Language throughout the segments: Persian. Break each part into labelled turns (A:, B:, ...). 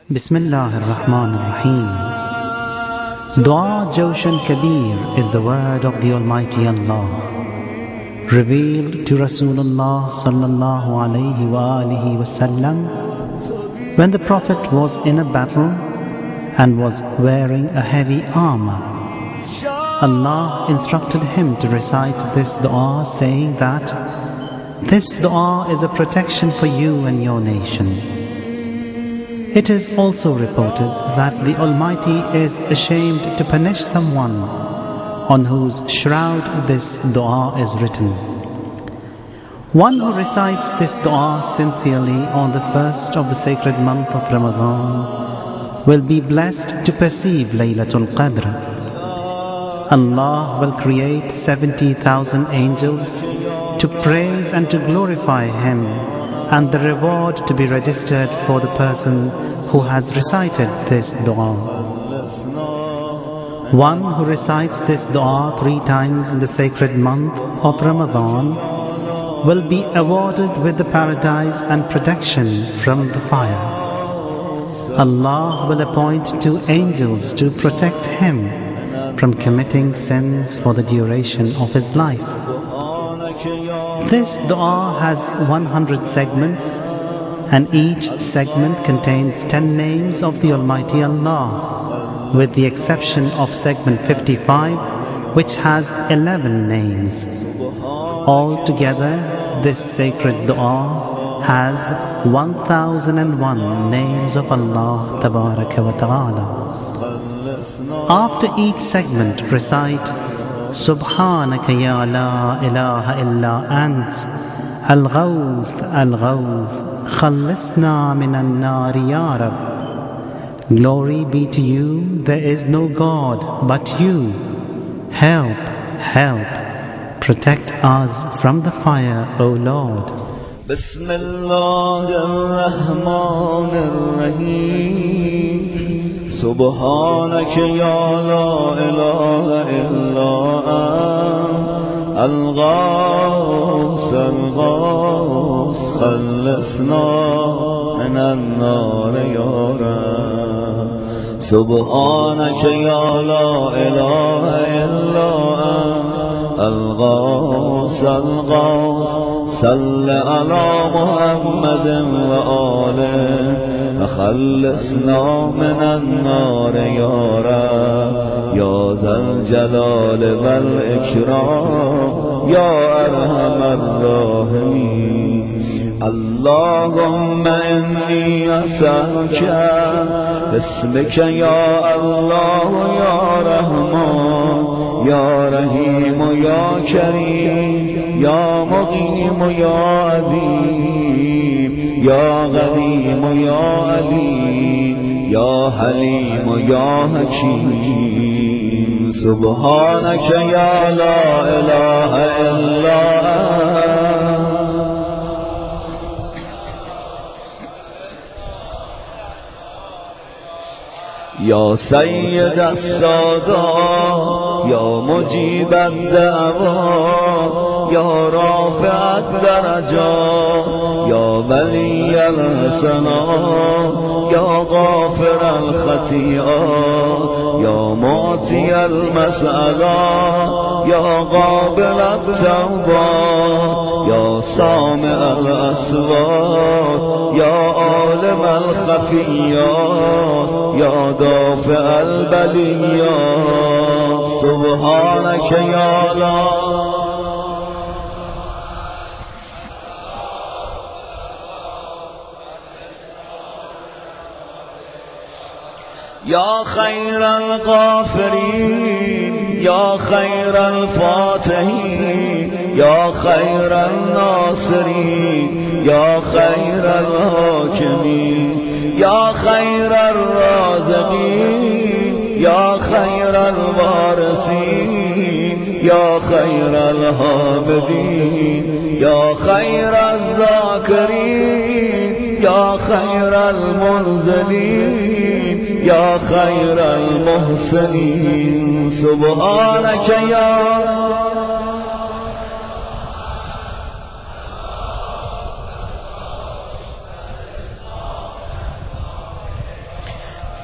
A: Bismillah ar-Rahman ar-Rahim. Dua Jawshan Kabir is the word of the Almighty Allah, revealed to Rasulullah sallallahu alayhi wa alihi wasallam when the Prophet was in a battle and was wearing a heavy armor. Allah instructed him to recite this dua, saying that this dua is a protection for you and your nation. It is also reported that the Almighty is ashamed to punish someone on whose shroud this dua is written. One who recites this dua sincerely on the first of the sacred month of Ramadan will be blessed to perceive Laylatul Qadr. Allah will create 70,000 angels to praise and to glorify Him, and the reward to be registered for the person who has recited this dua. One who recites this dua 3 times in the sacred month of Ramadan will be awarded with the paradise and protection from the fire. Allah will appoint 2 angels to protect him from committing sins for the duration of his life. This dua has 100 segments, and each segment contains 10 names of the Almighty Allah, with the exception of segment 55, which has 11 names. Altogether, this sacred dua has 1001 names of Allah Tabaraka wa Ta'ala. After each segment, recite Subhanaka ya la ilaha illa ant, Al-Ghawth, Al-Ghawth, Khallisna minan nari ya Rab. Glory be to you, there is no God but you. Help, help, protect us from the fire, O Lord.
B: Bismillah ar-Rahman ar-Rahim. Subhanaka ya la ilaha illa ant, Al-Ghawth, Al-Ghawth, Khallisna minan nari ya Rab. Subhanaka ya la ilaha illa ant, Al-Ghawth, Al-Ghawth, Salli ala Muhammadin wa alihi, خلصنا من النار يا رب يا ذا الجلال والإكرام يا أرحم الراحمين. اللهم إني أسألك باسمك يا الله يا رحمن يا رحيم يا كريم يا مقيم يا عظيم يا غريم يا عليم يا حليم يا حكيم. سبحانك يا لا إله إلا أنت. يا سيد السادات يا مجيب الدعوات يا رافع الدرجات يا ولي الحسنات يا غافر الخطيئات يا معطي المسألات يا قابل التوبات يا سامع الأصوات يا عالم الخفيات يا دافع البليات. سبحانك يا لا يا خير الغافرين يا خير الفاتحين يا خير الناصرين يا خير الحاكمين يا خير الرازقين يا خير الوارثين يا خير الحامدين يا خير الذاكرين يا خير المنزلين يا خير المحسنين. سبحانك يا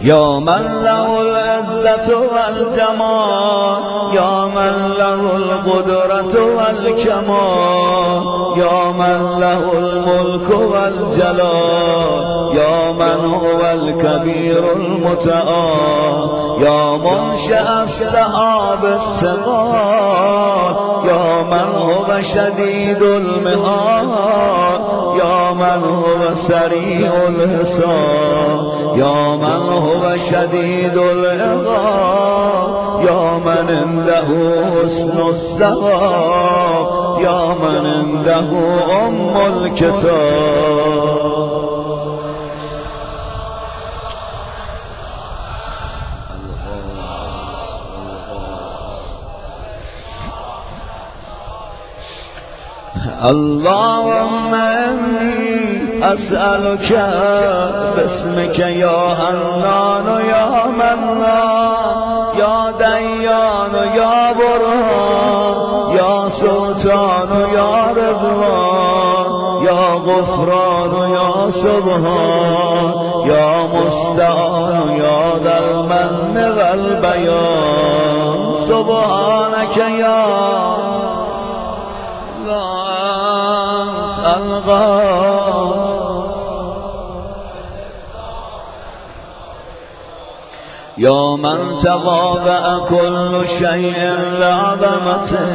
B: يا من له العزة والجمال، يا من له القدرة والكمال، يا من له الملك والجلال، يا من هو الكبير المتعال، يا منشأ السحاب الثقال، يا من هو شديد المهال، يا من هو سريع الحساب، يا من هو شديد العقاب، يا من عنده حسن الثواب، يا من عنده الكتاب. اللهم إني أسألك باسمك يا حنان يا منان يا ديان يا برهان يا سلطان يا رضوان يا غفران يا سبحان يا مستعان يا ذا المن والبيان سبحانك يا الغاث يا من تواضع كل شيء لعظمته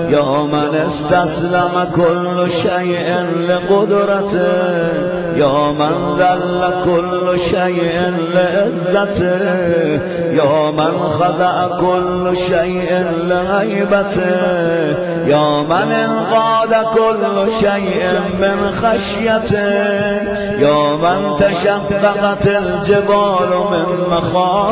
B: يا من استسلم كل شيء لقدرته يا من ذل كل شيء لعزته يا من خضع كل شيء لهيبته يا من انقاد كل شيء من خشيته يا من تشققت الجبال من مخافته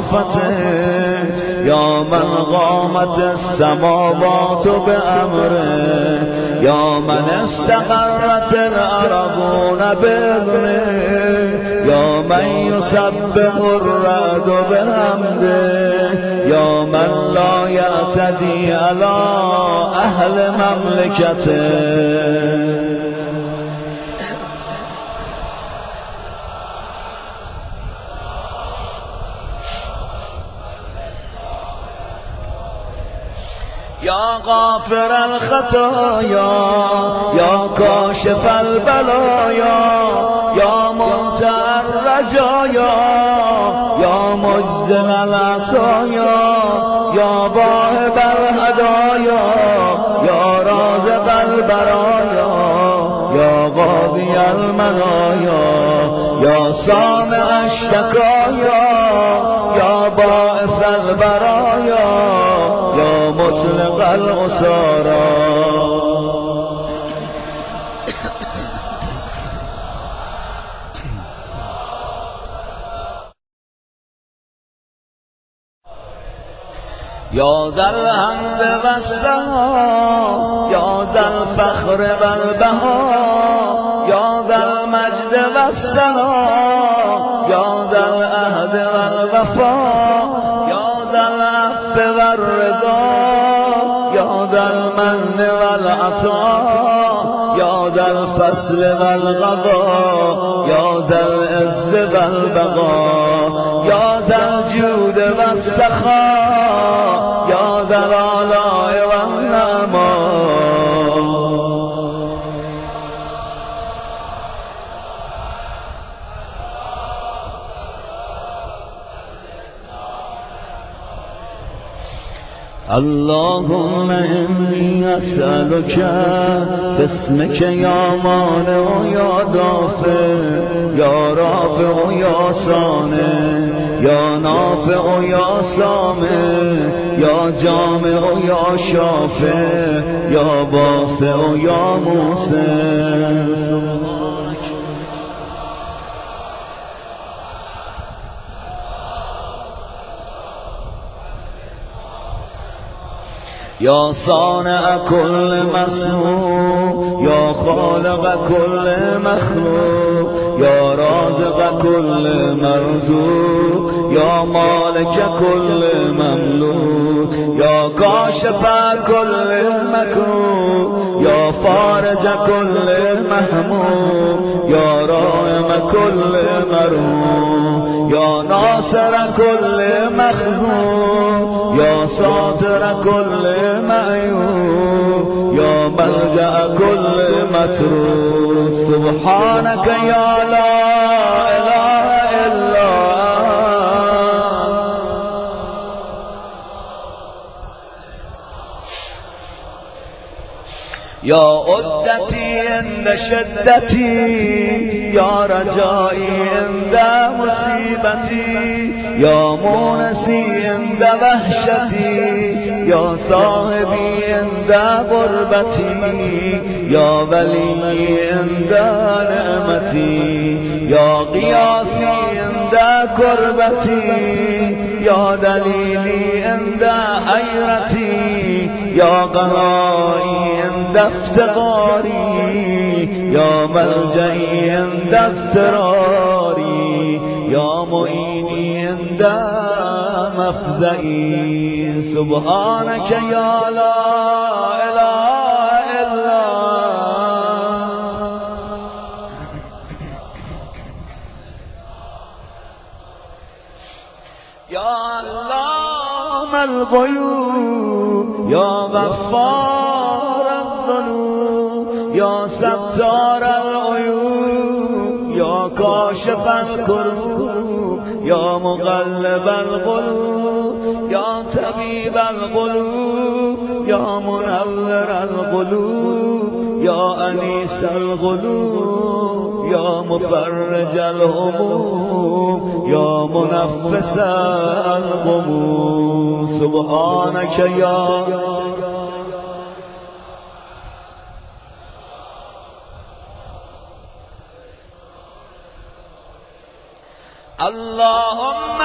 B: يا من غامت السماوات بأمره يا من استقرت الأرضون بإذنه يا من يسبح الرعد بحمده يا من لا يعتدي على أهل مملكته يا غافر الخطايا يا كاشف البلايا يا منتهى الرجايا يا مجزل العطايا يا واهب الهدايا يا رازق البرايا يا غاضي المنايا يا سامع الشكايا يا باعث البرايا يا مطلق العسارى يا ذا الحمد والثناء يا ذا الفخر والبهاء يا ذا المجد والثناء يا ذا العهد والوفاء يا ذا العفو والرضا يا ذا المن والعطاء يا ذا الفصل والغضاء يا ذا العز والبقاء يا ذا الجود والسخاء يا ذا الآلاء والنعماء اللهم إني أسألك باسمك يا مانع يا دافع يا رافع يا صانع يا نافع يا سامع يا جامع يا شافع يا باسع يا موسع يا صانع كل مصنوع يا خالق كل مخلوق يا رازق كل مرزوق يا مالك كل مملوك يا كاشف كل مكروه يا فارج كل مهموم يا رائم كل مرهوم يا ناصر ناصر كل مخذوم يا ساتر كل معيوب يا ملجأ كل متروك سبحانك يا لا إله إلا يا عدتي عند شدتي يا رجائي عند مصيبتي يا مونسي عند وحشتي يا صاحبي عند غربتي يا ولي عند نعمتي يا غياثي عند كربتي يا دليلي عند حيرتي يا غنائي عند افتقاري يا ملجئي عند اضطراري يا معيني عند مفزئي سبحانك يا لا إله إلا يا علام الغيوب يا غفار الذنوب يا ستار العيوب يا كاشف الكروب يا مقلب القلوب يا طبيب القلوب يا منور القلوب يا أنيس القلوب يا مفرج الهموم يا منفس الغموم سبحانك يا اللهم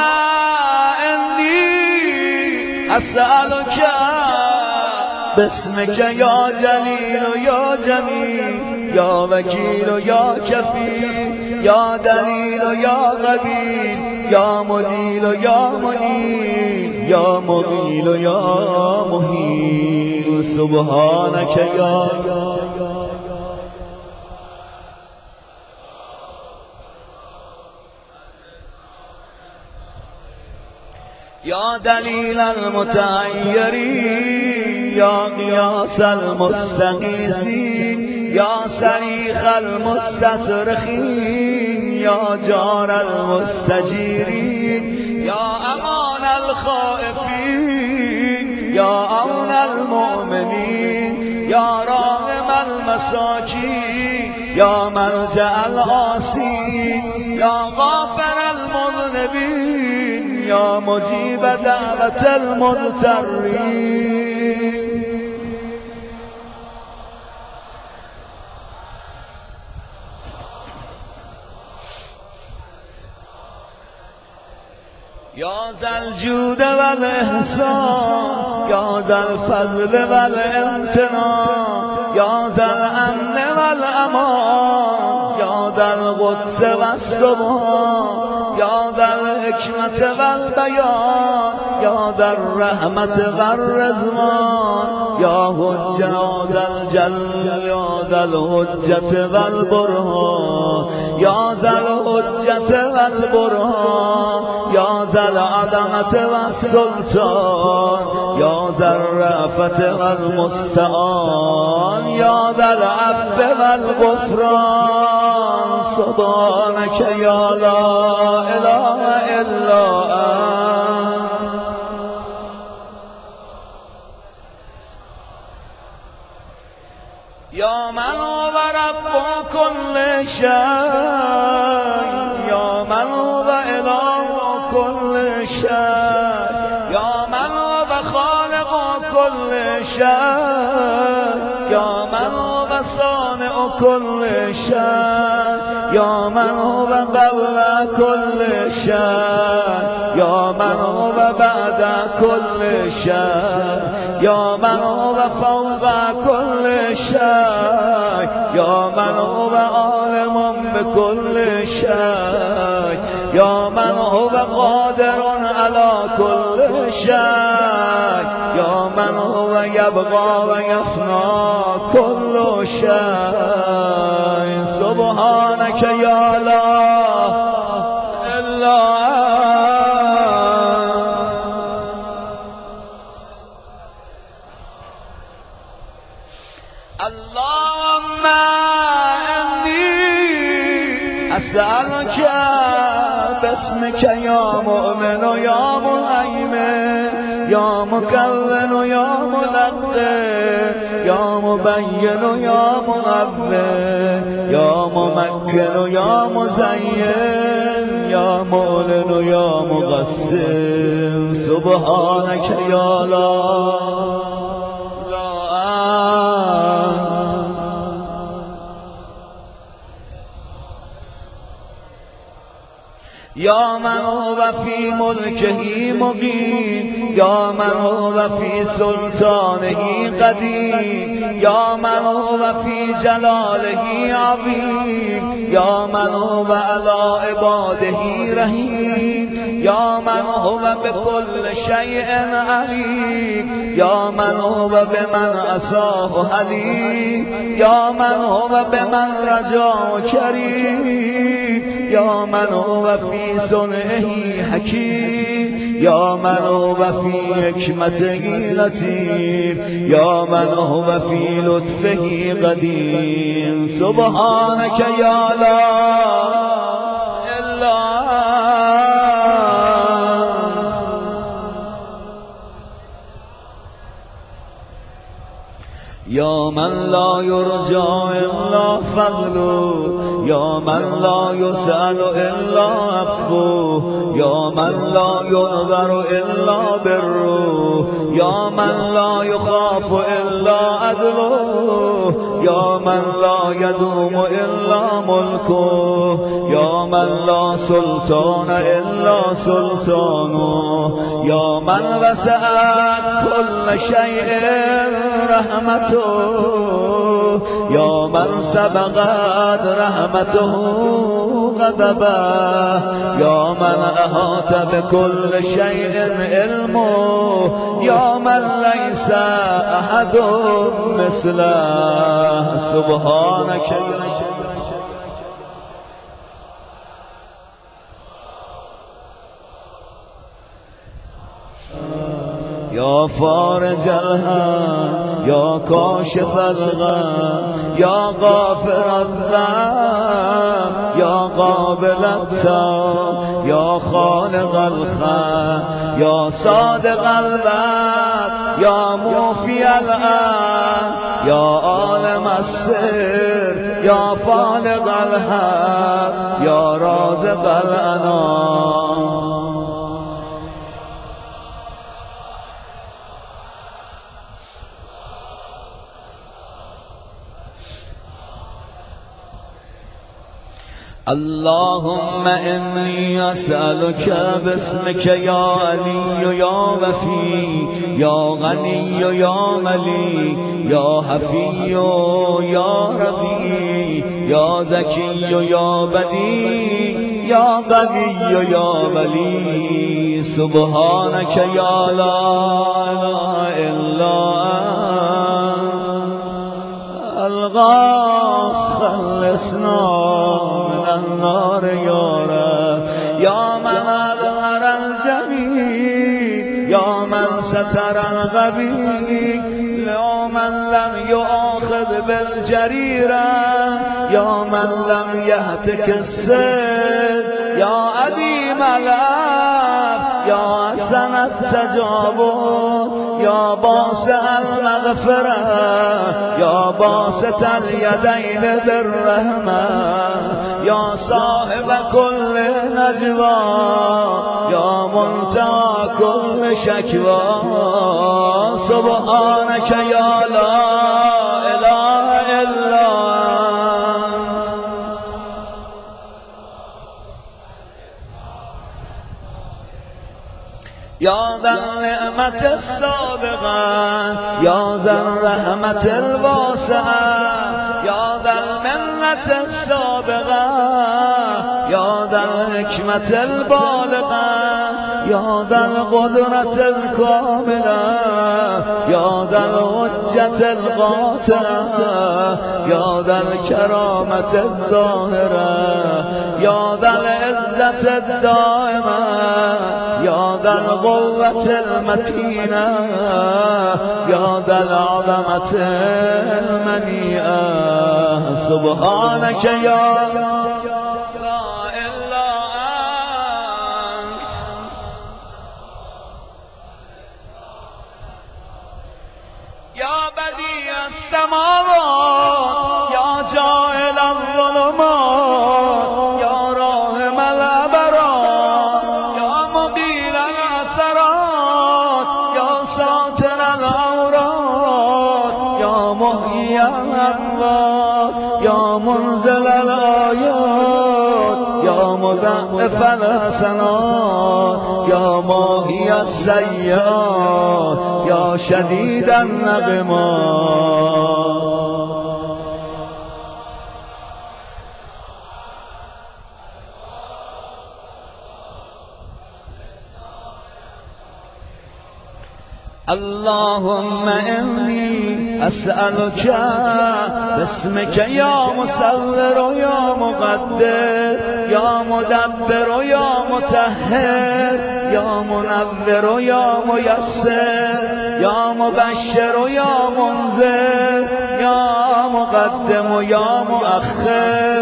B: إني أسألك باسمك يا جليل يا جميل يا وكيل يا كفيل يا دليل يا غبيل يا مديل يا منيل يا مغيل يا مهيل سبحانك يا دليل المتعيرين يا قياس المستغيثين يا صريخ المستصرخين يا جار المستجيرين يا أمان الخائفين يا أمن المؤمنين يا راغم المساكين يا ملجأ العاصين يا غافر المذنبين يا مجيب دعوة المضطرين يا ذا الجود والإحسان يا ذا الفضل والامتنان يا ذا الأمن والأمان يا ذا القدس والسبحان يا ذا الحكمة والبيان يا ذا الرحمة والرضوان يا حجة ذا الجل يا ذا الحجة والبرهان يا ذا الحجة والبرهان يا ذا العظمة والسلطان يا ذا الرأفة والمستعان يا ذا العفو والغفران سبحانك يا لا إله إلا أنت يا من هو رب كل شيء يا من هو إله كل شيء يا من هو خالق كل شيء يا من هو صانع كل شيء يا من هو قبل كل شيء يا من هو بعد كل شيء يا من هو فوق كل شيء يا من هو عالم بكل شيء يا من هو قادر على كل شيء يا من هو يبقى ويفنى كل شيء سبحانك يا لا إله أسألك باسمك يا مؤمن يا مهيمن يا مكون يا ملقن يا مبين يا مغفر يا ممكن يا مزين يا مؤلن يا مغسل سبحانك يا لا يا من هو في ملكه مقيم يا من هو في سلطانه قديم يا من هو في جلاله عظيم يا من هو على عباده رحيم يا من هو بكل شيء عليم يا من هو بمن عصاه حليم يا من هو بمن رجاه كريم يا من هو في صنعه حكيم يا من هو في حكمته لطيف يا من هو في لطفه قدير سبحانك يا لا إله يا من لا يرجى إلا فضله يا من لا يسأل إلا عفوه يا من لا ينذر إلا بره يا من لا يخاف إلا عدله يا من لا يدوم إلا ملكه يا من لا سلطان إلا سلطانه يا من وسعت كل شيء رحمته يا من سبقت رحمته غضبه يا من أحاط بكل شيء علمه يا من ليس أحد مثله سبحانك يا فارج الهم يا كاشف الغم يا غافر الذنب يا قابل التوب يا خالق الخلق يا صادق الوعد يا موفي الأمر يا عالم السر يا فالق الحق يا رازق الأنام اللهم إني أسألك باسمك يا علي يا وفي يا غني يا ملي يا حفي يا رضي يا ذكي يا بدي يا قوي يا ولي سبحانك يا لا إله إلا أنت الغاص خلصنا من النار يا رب يا من أظهر الجميل يا من ستر الغبي يا من لم يؤاخذ بالجريرة يا من لم يهتك السد يا عديم العفو يا حسن التجاوز يا باسط المغفرة يا باسط اليدين بالرحمة يا صاحب كل نجوى يا منتهى كل شكوى سبحانك يا لا إله إلا أنت يا ذا النعمة السابقة يا ذا الرحمة الواسعة يا ذا المنة السابقة يا ذا الحكمة البالغة يا ذا القدرة الكاملة يا ذا الحجة القاطعة يا ذا الكرامة الظاهرة يا ذا العزة الدائمة يا ذا القوة المتينة يا ذا العظمة المنيئة سبحانك يا لا یا مضاعف الحسنات یا ماحی السیئات یا شدید النقمات. اللهم إني أسألك باسمك يا مصور يا مقدر يا مدبر يا مطهر يا منور يا ميسر يا مبشر يا منذر يا مقدم يا مؤخر.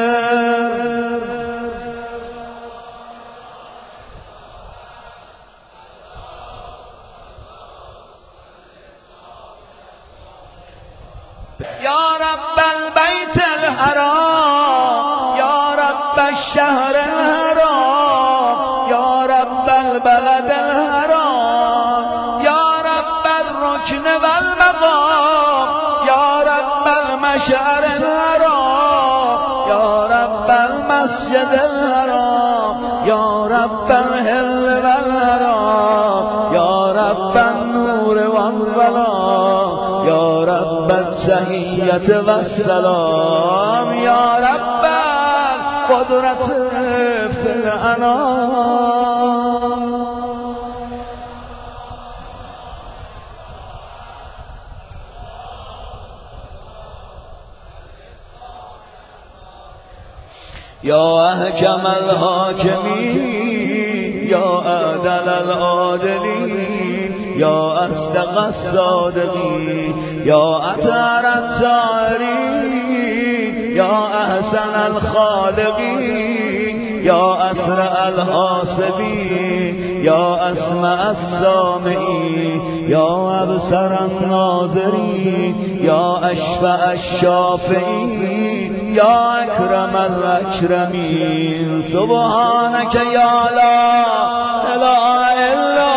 B: يا رب البيت الحرام يا رب الشهر الحرام يا رب البلد الحرام يا رب الركن والمقام يا رب المشعر الحرام يا رب المسجد الحرام يا رب الهل والحرام يا رب النور والظلام يا رب التحية والسلام يا رب القدرة في الأنام. يا أحكم الحاكمين يا أعدل العادلين يا أصدق الصادقين يا أطهر الطاهرين يا أحسن الخالقين يا أسرع الحاسبين يا أسمع السامعين يا أبصر الناظرين يا أشفع الشافعين يا أكرم الأكرمين. سبحانك يا لا إله إلا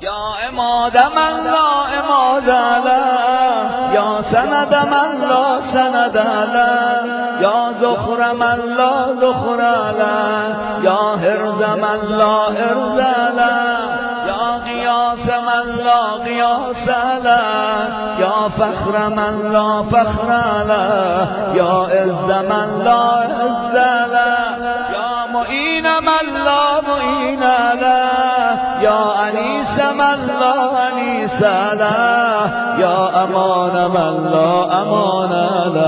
B: يا عماد من لا عماد له يا سند من لا سند له يا ذخر من لا ذخر له يا هرز من لا هرز له يا غياث من لا غياث له يا فخر من لا فخر له يا عز من لا عز له يا معين من لا معين له يا أنيس من لا أنيس له يا أمان من لا أمان له.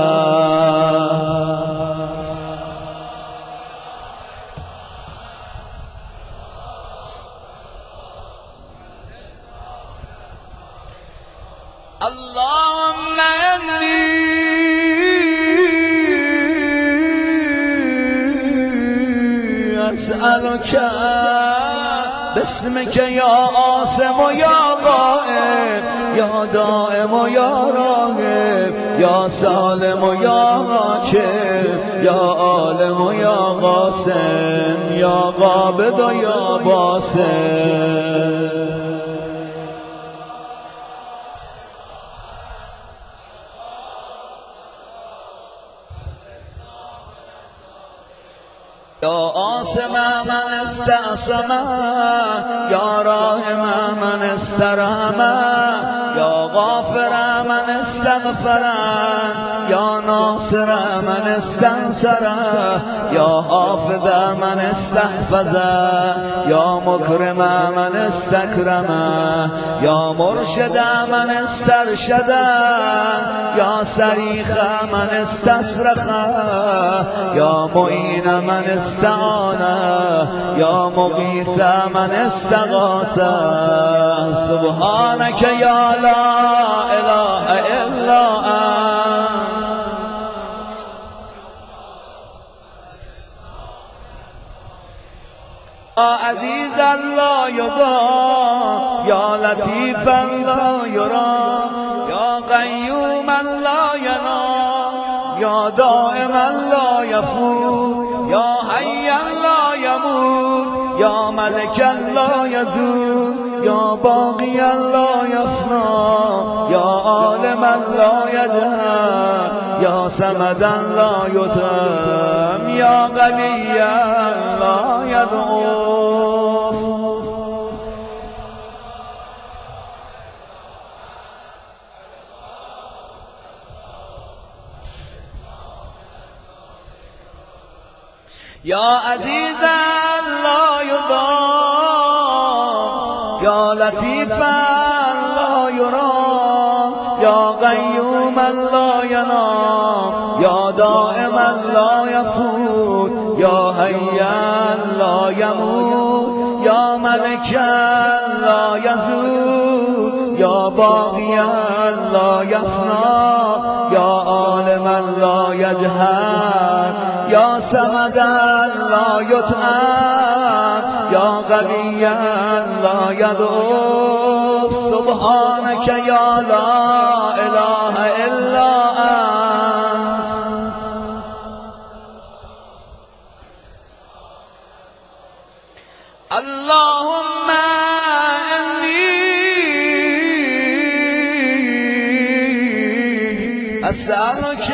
B: اللهم إني أسألك باسمك يا عاصم يا غائب يا دائم يا راغب يا سالم يا راكب يا عالم يا قاسم يا قابض يا باسم. يا عاصم من استعصم يا راحم من استرحم يا غافر من استغفر يا ناصر من استنصر يا حافظ من استحفظ يا مكرم من استكرم يا مرشد من استرشد يا صريخ من استصرخ يا معين من استعان يا مغيث من استغاث. سبحانك يا لا إله إلا أنت يا عزيزا لا يضام يا لطيفا لا يرام يا قيوما لا ينام يا دائما لا يفوت يا حيا لا يموت يا ملكا لا يزول يا باقيا لا يفنى يا عالما لا يجهر يا صمدا لا يترم يا قويا لا يضعف. يا عزيزا لا يضام يا لطيفا لا يرام يا قيوما لا ينام يا دائما لا يفوت يا حيا لا يموت يا ملكا لا يزول يا باقيا لا يفنى يا عالما لا يجهر يا صمدا لا يطعم يا قويا لا يضعف. سبحانك يا لا إله إلا أنت. اللهم إني أسألك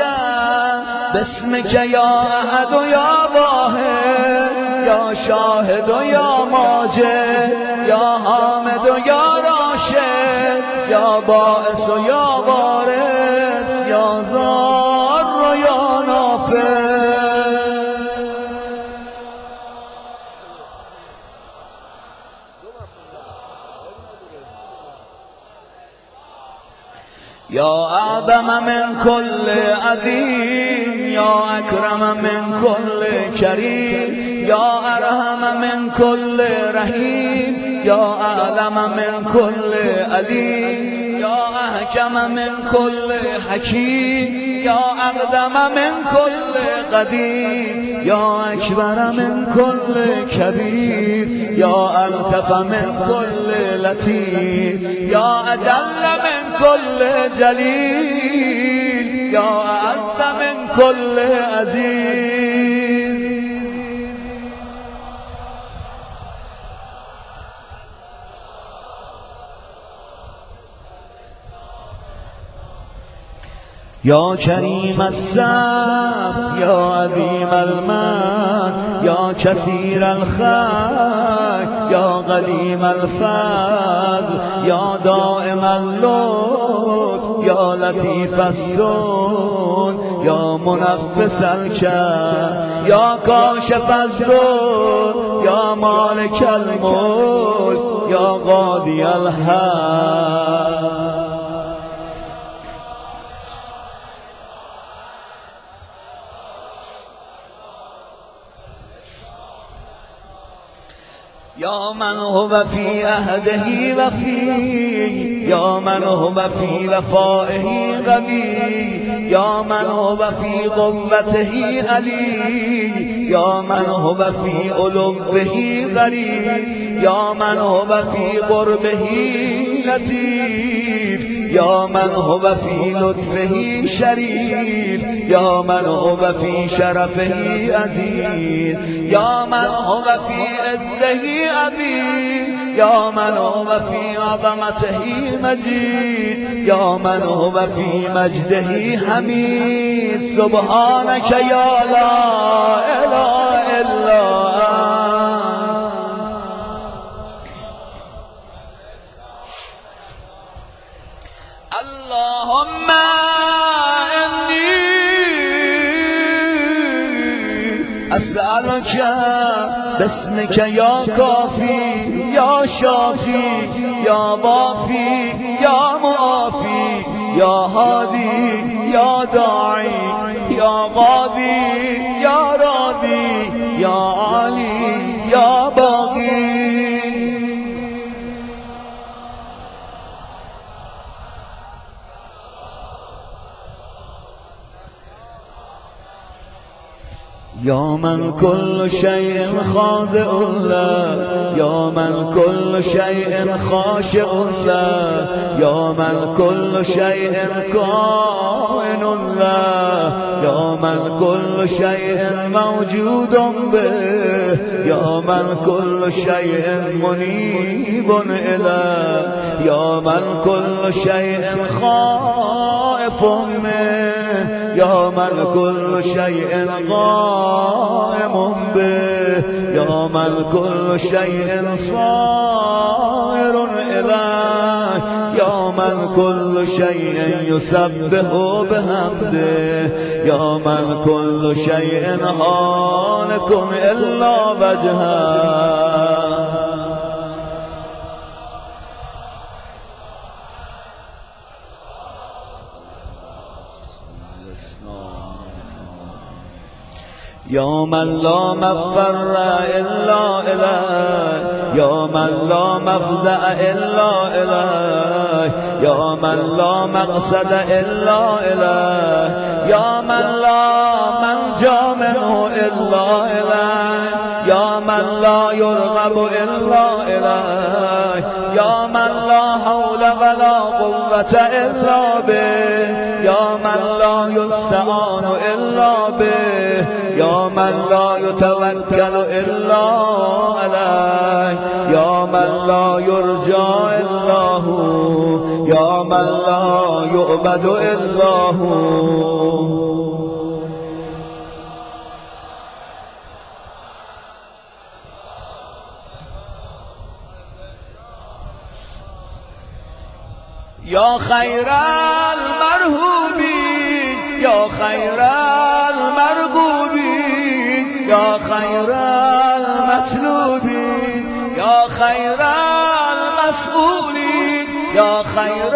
B: باسمك يا أحد يا واحد يا شاهد يا ماجد يا حامد يا راشد يا باعث يا وارث يا ضار يا نافع. يا أعظم من كل عظيم يا أكرم من كل كريم يا أرحم من كل رحيم يا أعلم من كل عليم يا أحكم من كل حكيم يا أقدم من كل قديم يا أكبر من كل كبير يا ألطف من كل لطيف يا أجل من كل جليل يا أعز من كل عزيز. يا كريم السف يا عظيم المن يا كثير الخير يا قديم الفضل يا دائم اللطف يا لطيف السن يا منفس الكرب يا كاشف الضر يا مالك الملك يا قاضي الحق. يا من هو في عهده وفي يا من هو في وفائه قوي يا من هو في قوته علي يا من هو في علوه غريب يا من هو في قربه لطيف يا من هو في لطفه شريف يا من هو في شرفه عزيز يا من هو في عزه عظيم يا من هو في عظمته مجيد يا من هو في مجده حميد. سبحانك يا لا إله إلا أنت. اللهم إني أسألك باسمك يا كافي يا شافي يا وافي يا معافي يا هادي يا داعي يا غادي يا راضي يا عالي يا باغي. يا من كل شيء خاضع له، يا من كل شيء خاشع له، يا من كل شيء كائن له، يا من كل شيء موجود به، يا من كل شيء منيب إليه، يا من كل شيء خائف منه، يا من كل شيء قائم به، يا من كل شيء صائر إليه، يا من كل شيء يسبح بحمده، يا من كل شيء هالك إلا وجهه. يا من لا مفر إلا إليه، يا من لا مفزع إلا إليه، يا من لا مقصد إلا إليه، يا من لا منجا منه إلا إليه، يا من لا يرغب إلا إليه، يا من لا حول ولا قوة إلا به، يا من لا يستعان إلا به، يا من لا يتوكل إلا عليه، يا من لا يرجى إلا هو، يا من لا يعبد إلا هو. يا خير المرهوبين، يا خير المرغوبين، يا خير المطلوبين، يا خير المسؤولين، يا خير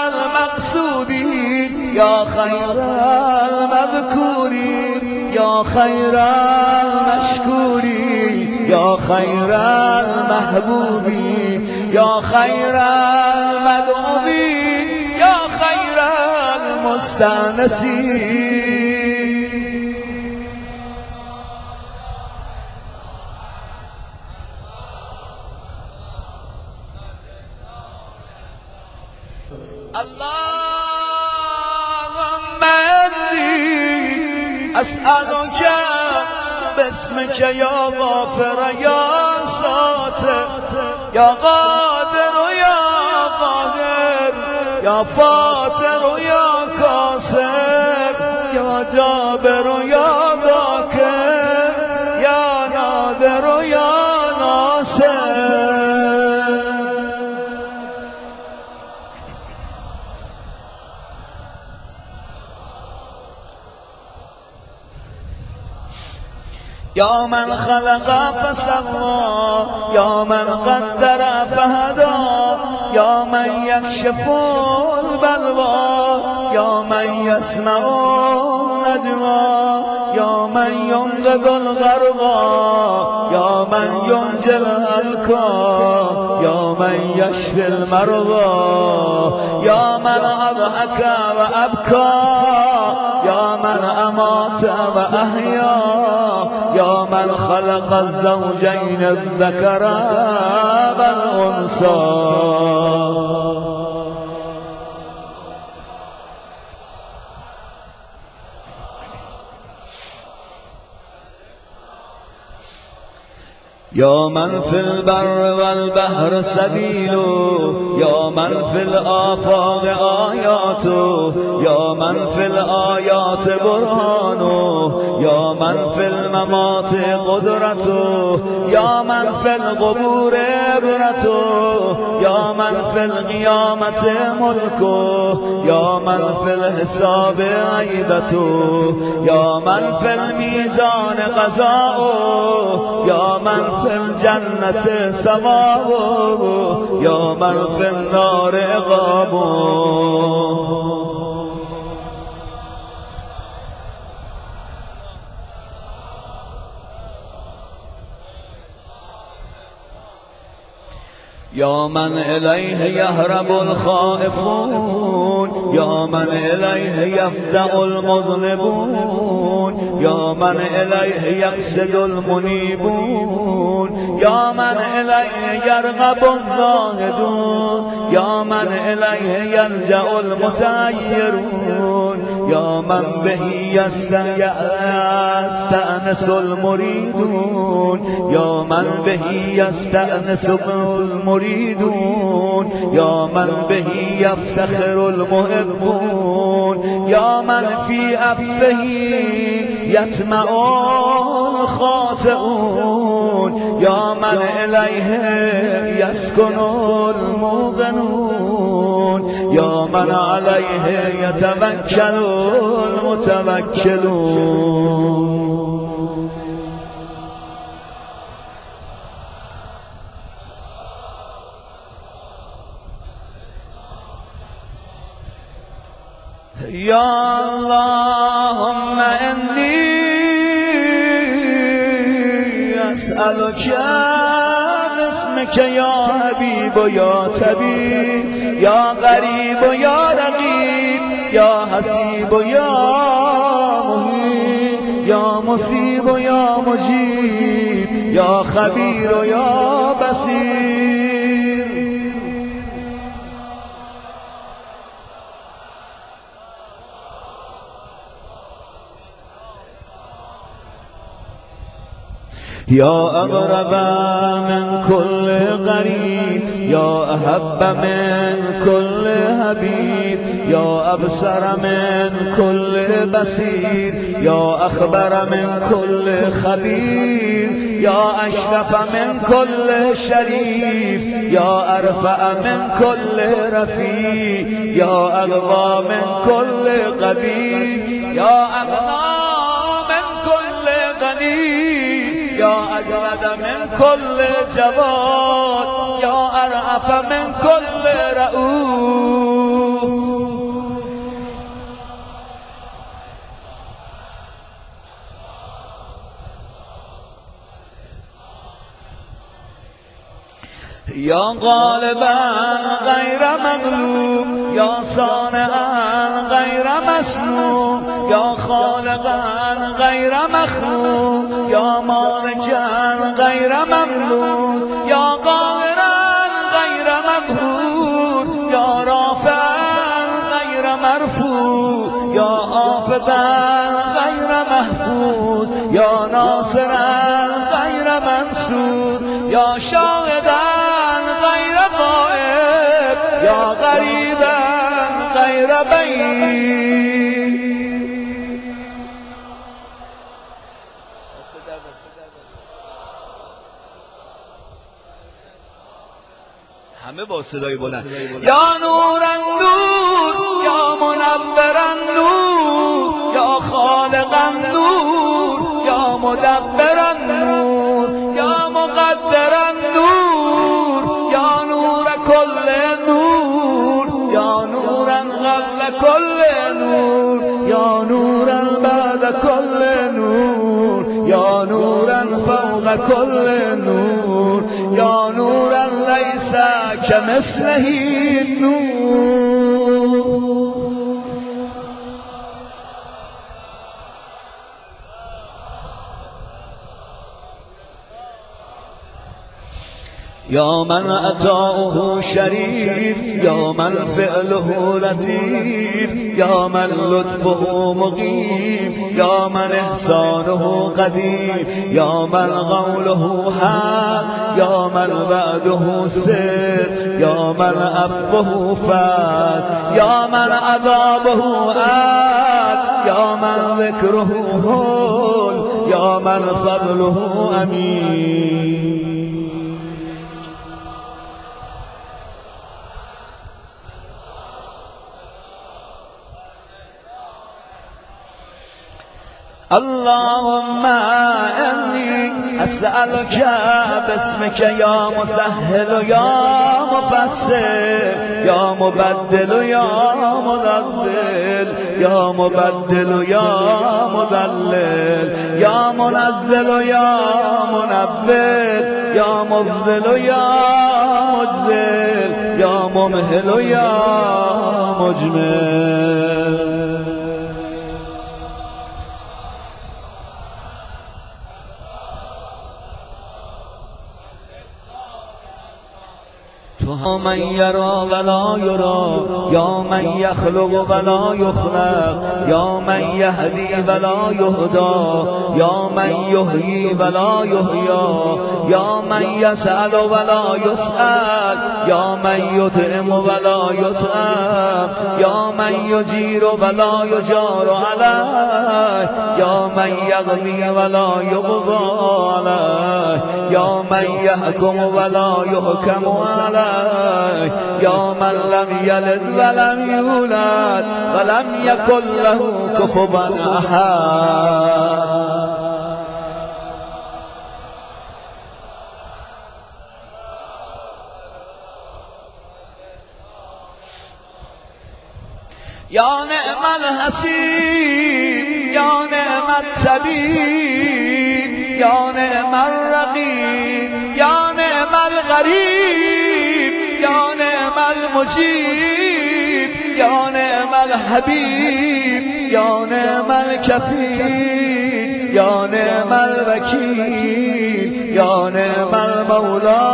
B: المقصودين، يا خير المذكورين، يا خير المشكورين، يا خير المحبوبين، يا خير المدعوين، يا خير المستأنسين. اللهم إني أسألك باسمك يا غافر يا ساتر يا قادر يا قادر يا فاتر يا كاسر يا جابر يا ذاكر يا نادر يا ناصر. يا من خلق فسوى يا من قدر فهدى يا من يكشف البلوى يا من يسمع النجوى يا من ينقذ الغرقى يا من ينجي الهلكى يا من يشفي المرضى يا من أضحك وأبكى يا من أمات وأحيا يا من خلق الزوجين الذكر والأنثى. يا من في البر والبحر سبيل يا من في الآفاق آيات يا من في الآيات برهان يا من في الممات قدرة يا من في القبور عبرة يا من في القيامة ملك يا من في الحساب عيبة يا من في الميزان قضاء يا من في الجنة ثواب يا من في النار عقاب. يا من إليه يهرب الخائفون یا من الیه یفزع المذنبون یا من الیه یقصد المنیبون یا من الیه یرغب الزاهدون یا من الیه یلجأ المتحیرون یا من بهی یستأنس المریدون یا من بهی یستأنس المریدون یا من بهی یفتخر المحبون یا من فی عفوه یطمع الخاطئون یا من الیه یسکن الموقنون یا من علیه یتوکل المتوکلون. یا اللهم انی اسألک باسمک یا حبیب و یا طبیب یا قریب و یا رقیب یا حسیب و یا محیط یا مثیب و یا مجیب یا خبیر و یا بصیر. یا اقرب من كل قریب یا احب من كل حبیب یا ابصر من كل بصیر یا اخبر من كل خبیر یا اشرف من كل شریف یا ارفع من كل رفیع یا اقوی من كل قوی یا اغنی من كل غنی یا اجود من كل جواد یا ارعف من كل رؤوف. یا غالبا غیر مغلوب یا صانعا غیر مصنوع یا خالقا غیر مخلوق یا مالکا غیر مملوک یا قاهرا غیر مقهور یا رافعا غیر مرفوع یا حافظا غیر محفوظ یا ناصرا غیر منصور یا شاهدا غیر غائب یا قریبا غیر بعید. همه با صدای بلند. یا نورا نور یا منورا نور یا خالقا نور یا مدبرا نور یا مقدرا نور یا نور كل نور یا نورا قبل كل نور یا نورا بعد كل نور یا نورا فوق كل نور یا نورا ليس كمثله النور. یا من عطاؤه شریف یا من فعله لطیف یا من لطفه مقیم یا من احسانه قدیم یا من قوله حق یا من وعده صدق یا من عفوه فتح یا من عذابه عدل یا من ذکره هول یا من فضله امین. اللهم انی اسألک باسمک یا مسهل یا مفسر یا مبدل یا مدبر یا مبدل و یا مذلل، یا منزل و یا منول، یا مفضل و یا مجزل، یا ممهل و یا مجمل. تو من یرا ولا یرا، یا من یخلق ولا یخلق، یا من یهدی ولا یهدا، یا من یحیی ولا یحیا، یا من یسأل ولا یسأل، یا من یطعم ولا یطعم، یا من یجیر ولا یجار علیه، یا من یقضی ولا یقضى علیه، یا من یحکم ولا یحکم علیه، یا من لم یلد ولم یولد ولم یکن له کفوا احد. یا نعم الحسیب، یا نعم الطبیب، یا نعم الرقیب، یا نعم الغریب، یا نعم المجیب، یا نعم الحبیب، یا نعم الکفیل، یا نعم الوکیل، یا نعم المولا،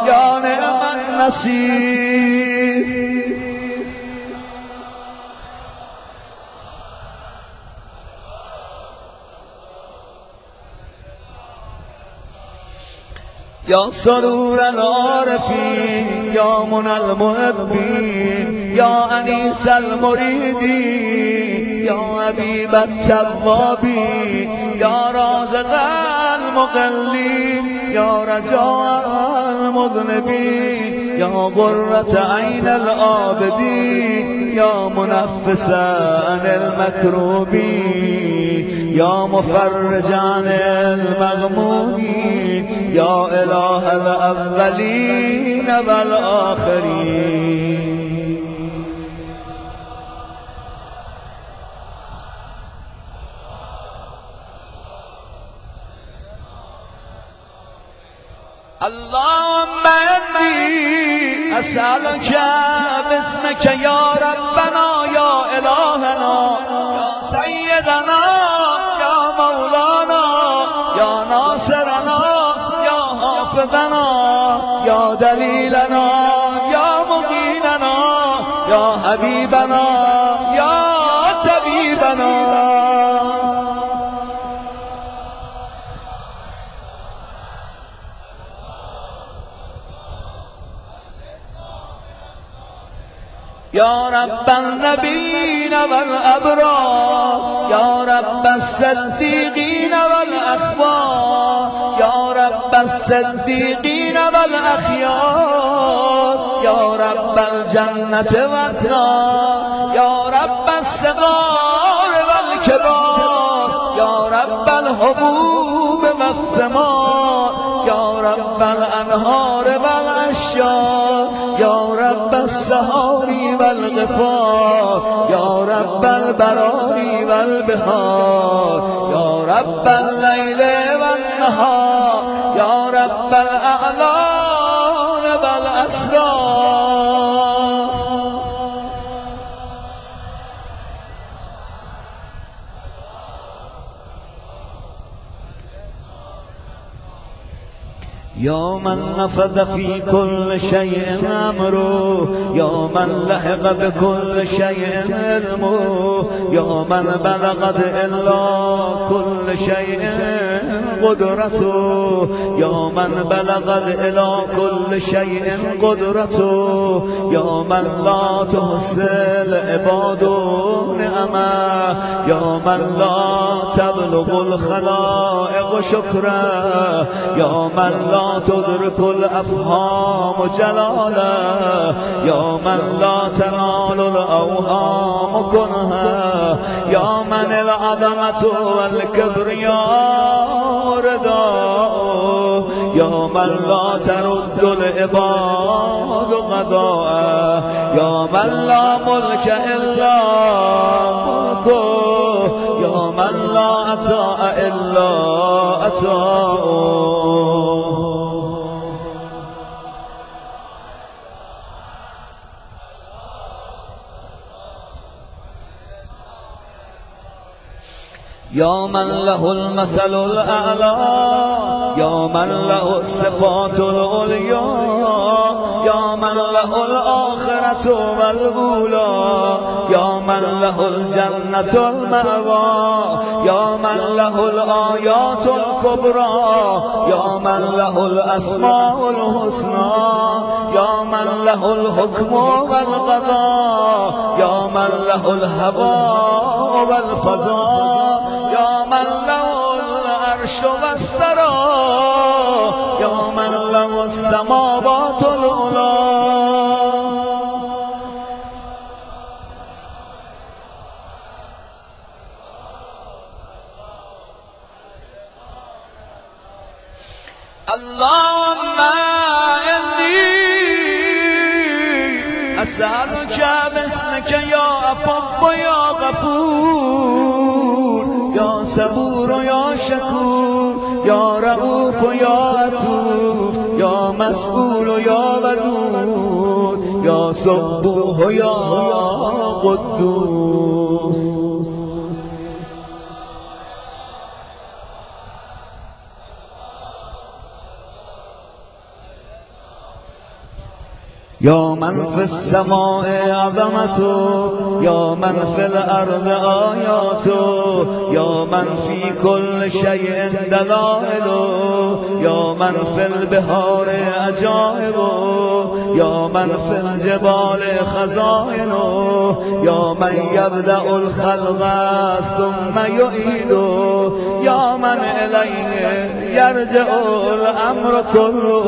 B: یا نعم النصیر. یا سرور العارفین، یا من المحبین، یا انیس المریدین، یا حبیب التوابین، یا رازق المقلین، یا رجاء المذنبین، یا قرة عین العابدین، یا منفس عن المکروبین، یا مفرج عن المغمومین، یا اله الاولین والآخرین. اللهم انی اسألک باسمک یا ربنا یا الهنا یا سیدنا یا مولانا یا ناصرنا یا حافظنا یا دلیلنا یا مقیننا یا حبیبنا یا طبیبنا. یا رب النبیین والابرار، یا رب الصدیقین والاخبار، یا رب الصدیقین والاخیار، یا رب الجنة والنار، یا رب الصغار والکبار، یا رب الحبوب والثمار، یا رب الانهار والاشجار، یا رب السحار والغفار، یا رب البرار والبحار، یا رب الليل والنهار، یا رب الاعلام والاسرار. یا من نفذ فی کل شیء امره، یا من لحق بكل شیء علمه، یا من بلغت الا كل شیء قدرته، یا من بلغت الى كل شیء قدرته، یا من لا تحصي العباد نعمه، یا من لا تبلغ الخلائق شكره، یا من لا تدرك الافهام جلاله، یا من لا تنال الاوهام كنها، یا من العظمه والكبرياء رداء، یا من لا ترد العباد قضاء، یا من لا ملك الا أطاع إلا أطاعه. يا من له المثل الأعلى، يا من له الصفات العليا، يا من له الآخرة والأولى، يا من له الجنة المأوى، يا من له الآيات الكبرى، يا من له الأسماء الحسنى، يا من له الحكم والقضاء، يا من له الهواء والفضاء، يا من له العرش والثرى، يا من له السماوات العلى. اللهم إني أسألك باسمك يا عفو يا غفور، يا صبور يا شكور، يا رؤوف يا عطوف، يا مسؤول يا ودود، يا سبوح يا قدوس. يا من في السماء عظمته، يا من في الأرض آياته، يا من في كل شيء دلائله، يا من في البحار عجائبه، يا من في الجبال خزائنه، يا من يبدأ الخلق ثم يعيده، يا من إليه يرجع الأمر كله،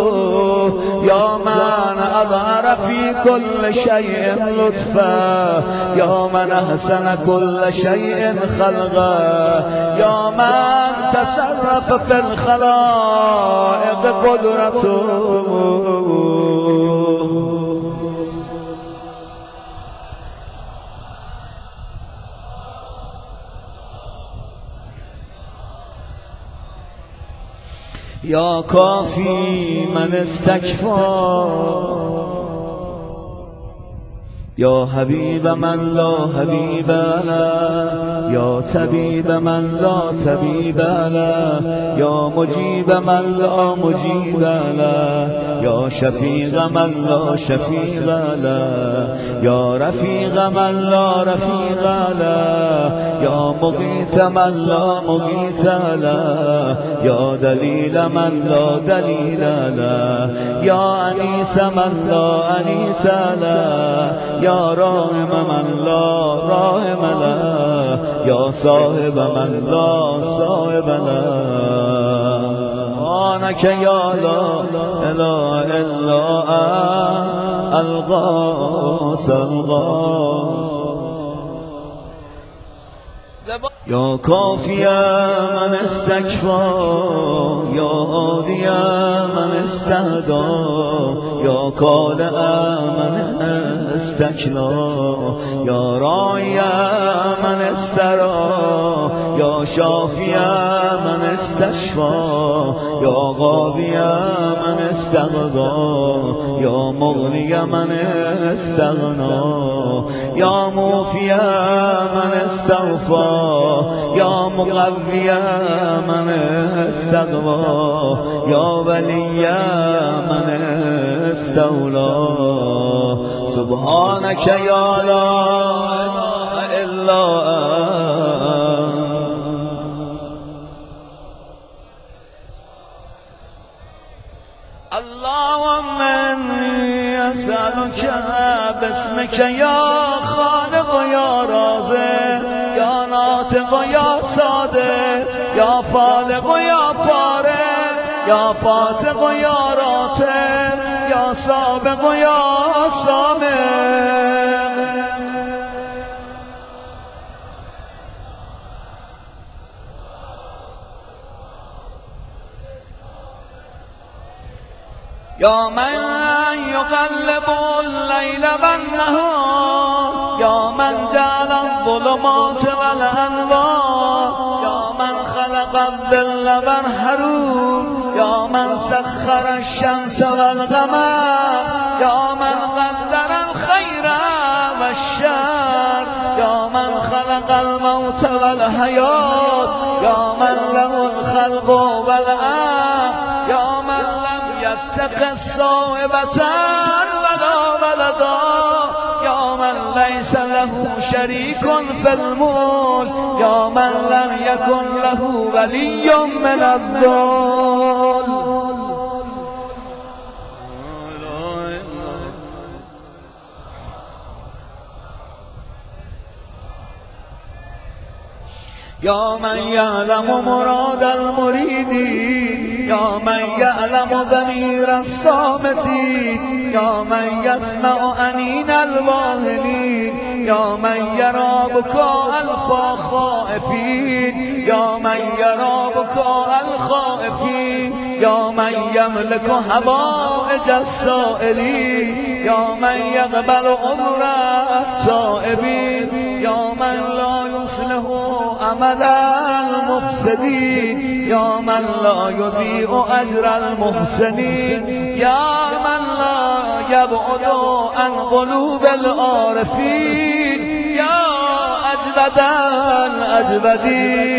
B: يا من أظهر في كل شيء لطفا، يا من أحسن كل شيء خلقا، يا من تصرف في الخلائق قدرته. يا كافي من استكفى، يا حبيب من لا حبيب له، يا طبيب من لا طبيب له، يا مجيب من لا مجيب له، يا شفيق من لا شفيق له، يا رفيق من لا رفيق له، يا مغيث من لا مغيث له، يا دليل من لا دليل له، يا أنيس من لا أنيس له، يا راهم من لا راهم له، يا صاحب من لا صاحب له. سبحانك يا لا إله إلا أنت الغوث الغوث. يا كافي من استكفى، يا هادي من استهدى، يا كالئ من استكلى، يا راعي من استرى، يا شافي من استشفى، يا غاضي من استغضى، يا مغني من استغنى، يا موفي من استوفى، يا مقوي من استقوى، يا ولي من استولى. سبحانك يا لا إله إلا أنت. اللهم إني أسألك باسمك يا خالق يا رازق، يا ناطق يا صادق، يا فالق يا فارق، يا فاتق يا راتب، يا سابق يا سابق. يا من يقلب الليل والنهار، يا من جعل الظلمات والأنوار، يا من خلق الظل والحرور یا من سخر الشمس والقمر یا من قدر الخیر والشر یا من خلق الموت والحیات یا من له الخلق والامر یا من لم یتخذ صاحبة ولا ولدا یا من لیس له شریک فی الملک یا من لم یکن له ولی من الذل. یا من یعلم مراد المریدین یا من یعلم ضمیر الصامتین یا من یسمع انین الواهنین یا من یرا بکاء الخائفین یا من یرا بکاء الخائفین یا من یملک حوائج السائلین یا من یقبل عمر التائبین یا من لا یصلح عمل المفسدین یا من لا یضیع اجر المحسنین یا من لا یبعد عن قلوب العارفین یا اجود الاجودین.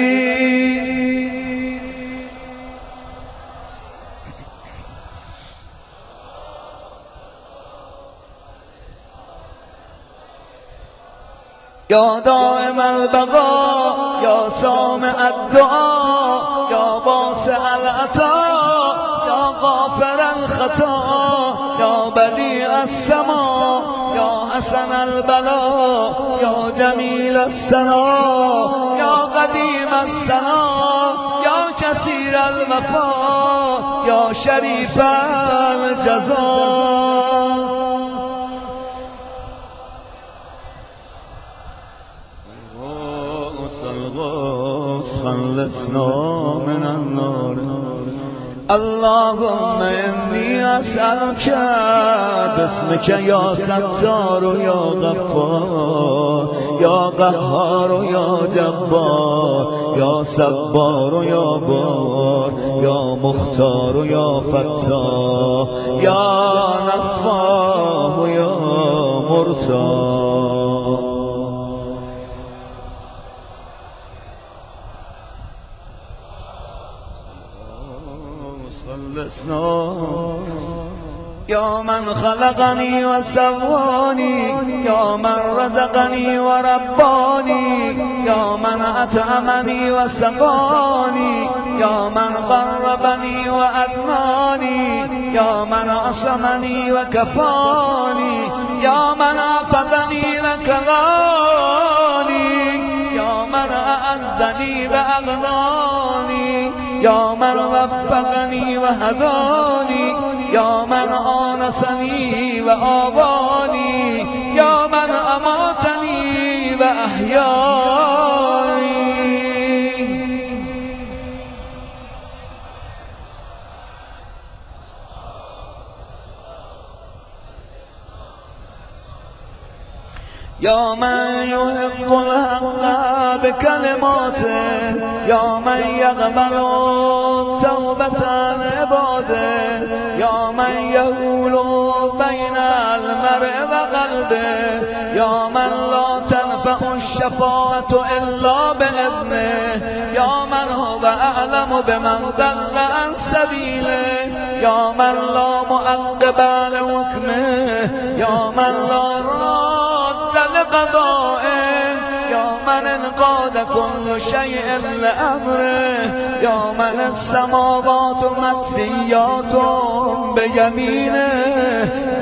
B: یا دائم البقا یا سامع الدعا یا واسع العطا یا غافر الخطا یا بدیع السما یا حسن البلا یا جمیل الثنا یا قدیم الثنا یا کثیر الوفا یا شریف الجزا. خلصنا من النار. اللهم انی اسألک باسمک یا ستار یا غفار یا قهار یا جبار یا صبار یا بار یا مختار یا فتاح یا نفاح یا مرتاح. یا من خلقنی و سوانی یا من رزقنی و ربانی یا من اطعمنی و سقانی یا من قربنی و ادنانی یا من عصمنی و کفانی یا من عافظنی و کلانی یا من اعزنی و اغنانی یا من وفقنی و هدانی یا من آنسنی و آوانی یا من اماتنی و احیانی. یا من یحب الحق بکلماته یا من یقبل توبة عباده یا من یحول بین المرء و قلبه یا من لا تنفع الشفاعة الا باذنه یا من هو اعلم بمن ضل عن سبیله یا من لا معقب لحکمه یا من لا راد لقضائه یا من انقاد كل شيء لأمره یا من السماوات مطویات بیمینه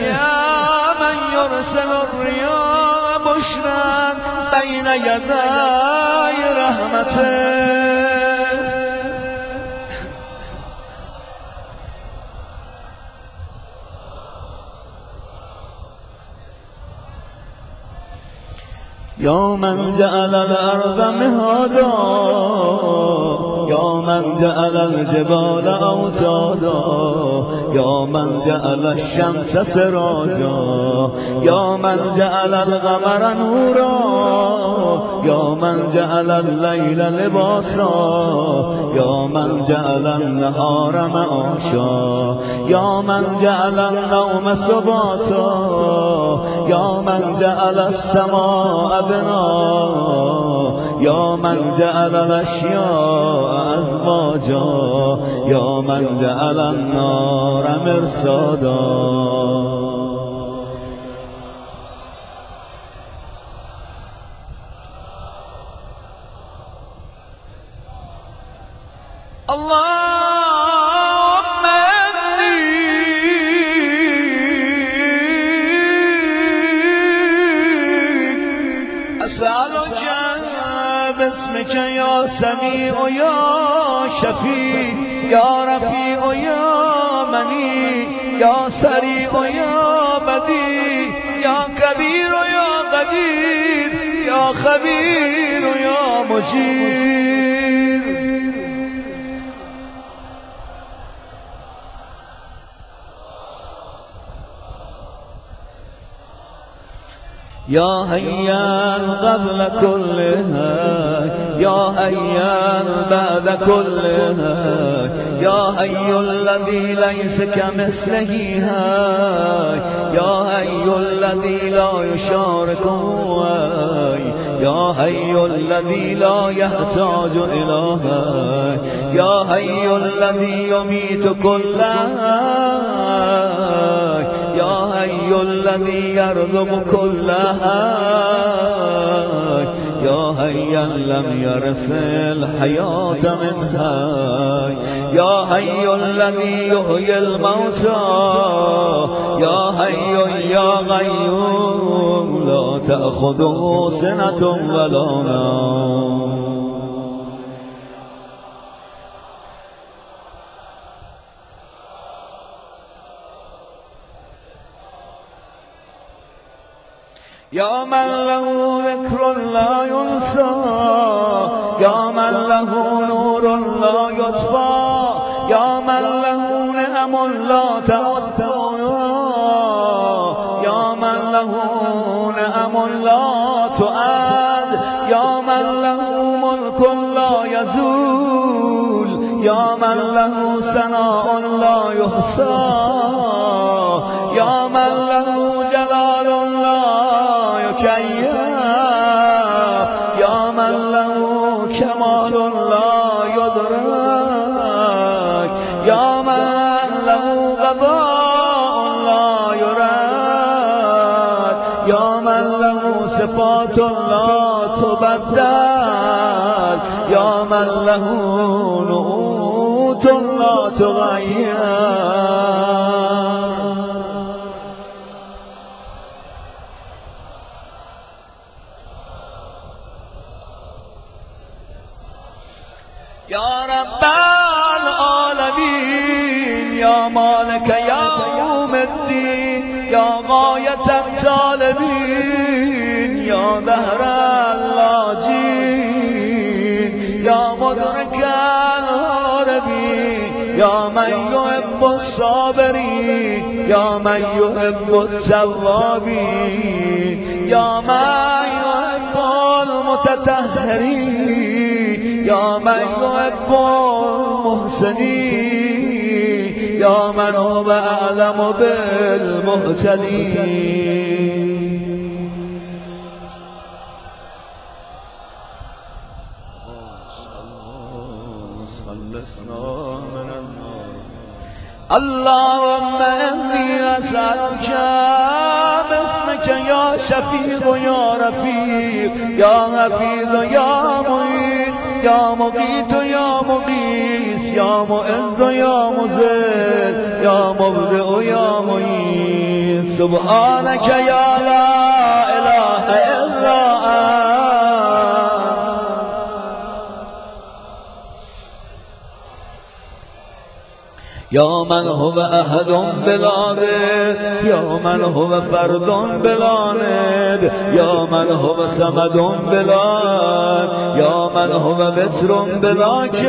B: یا من یرسل الرياح بشرا بین یدی رحمته. یا من جعل الارض مهادا یا من من جعل الجبال اوتادا یا من جعل الشمس سراجا یا من جعل القمر نورا یا من جعل الليل لباسا یا من جعل النهار معاشا یا من جعل النوم سباتا یا من جعل السماء بنا یا من جعل الاشیاء ازواجا یا من جعل النار مرصادا. اللهم إني أسألك باسمك يا سميع يا شفيع يا رفيع يا منيع يا سريع يا بديع يا كبير يا قدير يا خبير يا مجير. يا هيا قبل كل هاي يا هيا بعد كل هاي يا هي الذي ليس كمثله هاي يا هي الذي لا يشارك هاي يا هي الذي لا يحتاج إلى هاي يا هي الذي يميت كل هاي يا هي الذي يرزق كل هاي يا هيا لم يرث الحياة من هاي يا هي الذي يحيي الموتى يا هي يا غيوم لا تأخذه سنة ولا نوم. يا من له ذكر لا ينسى يا من له نور لا يطفى يا من له نعم لا تعتى يا من له نعم لا تعد يا من له ملك لا يزول يا من له ثناء لا يحصى يا من له جلال لا يا من له كمال لا يدرك يا من له قضاء لا يراد يا من له صفات لا تبدل يا من له نعوت لا تغير. يا رب العالمين يا مالك يوم الدين يا غاية الطالبين يا دهر اللاجين يا مدرك الهاربين يا من يحب الصابرين يا من يحب التوابين يا من يحب المتطهرين يا من يحب المحسنين يا من هو أعلم بالمهتدين. اللهم إني أسألك باسمك يا شفيق يا رفيق يا حفيظ يا معين يا مقيت يا مقيس يا معز يا مذل يا مبدئ يا معين سبحانك يا لا إله إلا أنت يا من هو أحد بلا ند يا من هو فرد بلا ند يا من هو صمد بلا یا من هو بتر بلا کی،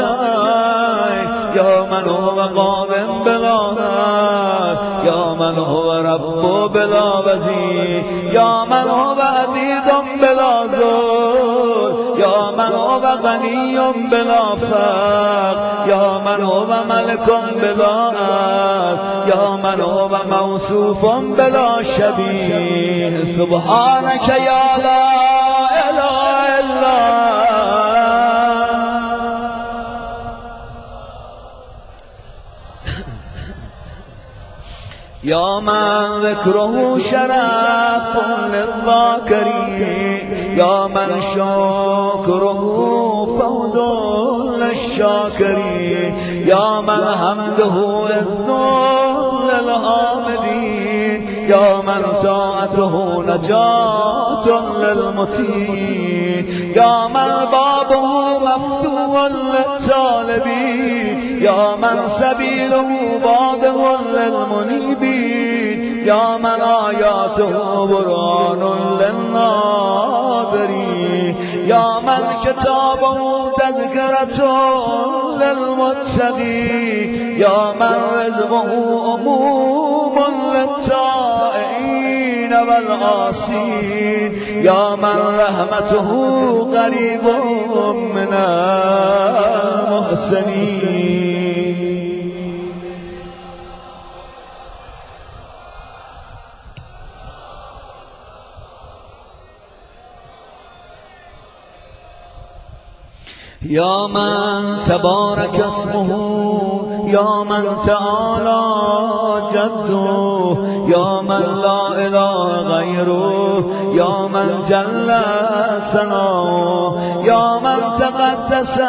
B: یا من هو قادم بلا نر، یا من هو رب بلا وزیر، یا من هو عزیز بلا ذل، یا من هو غنی بلا فقر، یا من هو ملک بلا عز، یا من هو موصوف بلا شبیه. سبحانك یا لا اله الا یا من ذکره شرف للذاکرین، یا من شکره فوز للشاکرین، یا من حمده عز للحامدین، یا من طاعته نجات للمطیعین، یا من بابه مفتوح للطالبین، یا من سبیله واضح للمنیبین، یا من آیاته برهان للناظرین، یا من کتابه تذکرة للمتقین، یا من رزقه عموم للطائعین والعاصین، یا من رحمته قریب من المحسنین. یا من تبارک اسمه، یا من تعالی جده، یا من لا اله غیره، یا من جل ثناؤه، یا من تقدست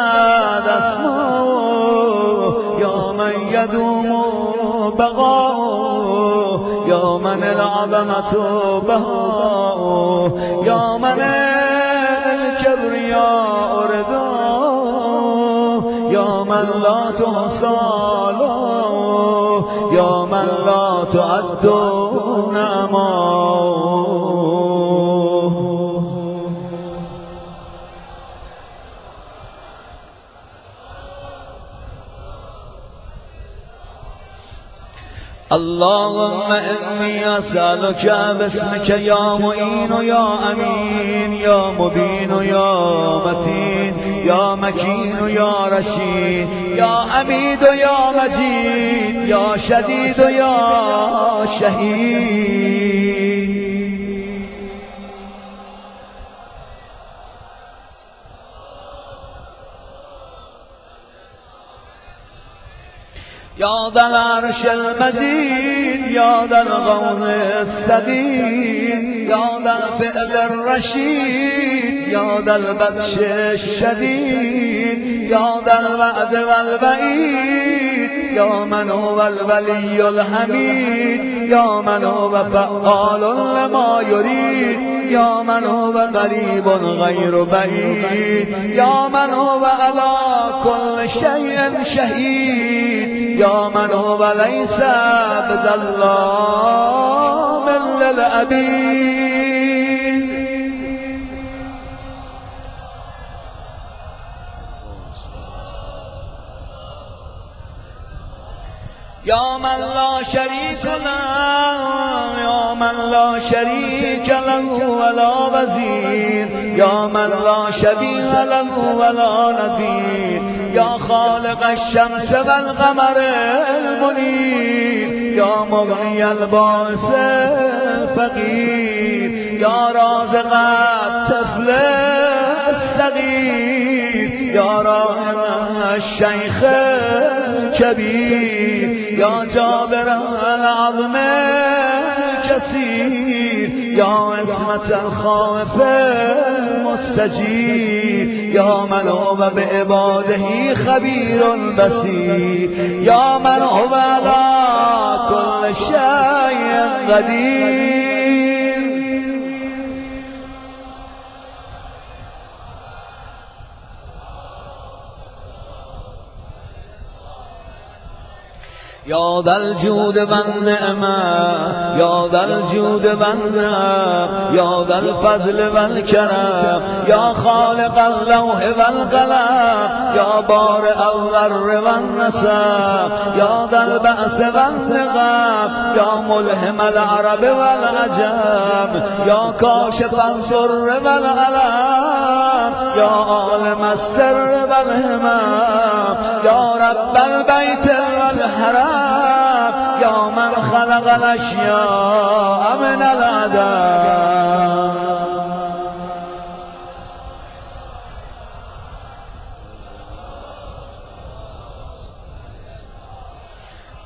B: اسماؤه، یا من یدوم بقاؤه، یا من العظمة بهاؤه، یا من الكبریاء رداؤه، یا من لا تحصى آلاؤه، یا من لا تعد نعماؤه. اللهم إني أسألك باسمك يا معين يا أمين يا مبين يا متين يا مكين يا رشيد يا حميد يا مجيد يا شديد يا شهيد. يا ذا العرش المجيد يا ذا الغوث السديد يا ذا الفعل الرشيد يا ذا البطش الشديد يا ذا الوعد والوعيد يا من هو الولي الحميد يا من هو فعال لما يريد يا من هو قريب غير بعيد يا من هو على كل شيء شهيد يا من هو ليس بظلام للعبيد. يا من لا شريك له يا من لا شريك له ولا وزير يا من لا شبيه له ولا نذير يا خالق الشمس والقمر المنير يا مغني الباس الفقير يا رازق الطفل الصغير يا راحم الشيخ الكبير يا جابر العظم الكثير يا عصمة الخائف المستجير يا من هو بعباده خبير بصير يا من هو على كل شيء قدير. یا ذا الجود والنعمة یا ذا الجود والنعم یا ذا الفضل والكرم یا خالق اللوح والقلم یا بارئ الذر والنسب یا ذا البأس والنقم یا ملهم العرب والعجم یا کاشف الضر والألم یا عالم السر والهمم یا رب البيت والحرم یا من خلق الاشیاء من العدم.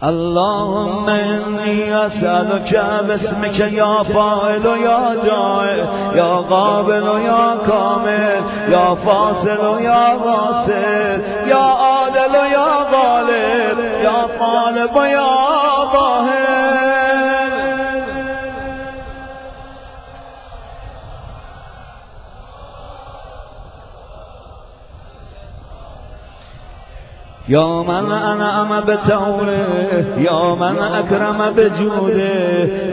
B: اللهم إني أسألك باسمك يا فاعل يا جاعل يا قابل يا كامل يا فاصل يا واصل يا عادل يا غالب يا طالب يا ظاهر يا من أنعم بتوله يا من أكرم بجوده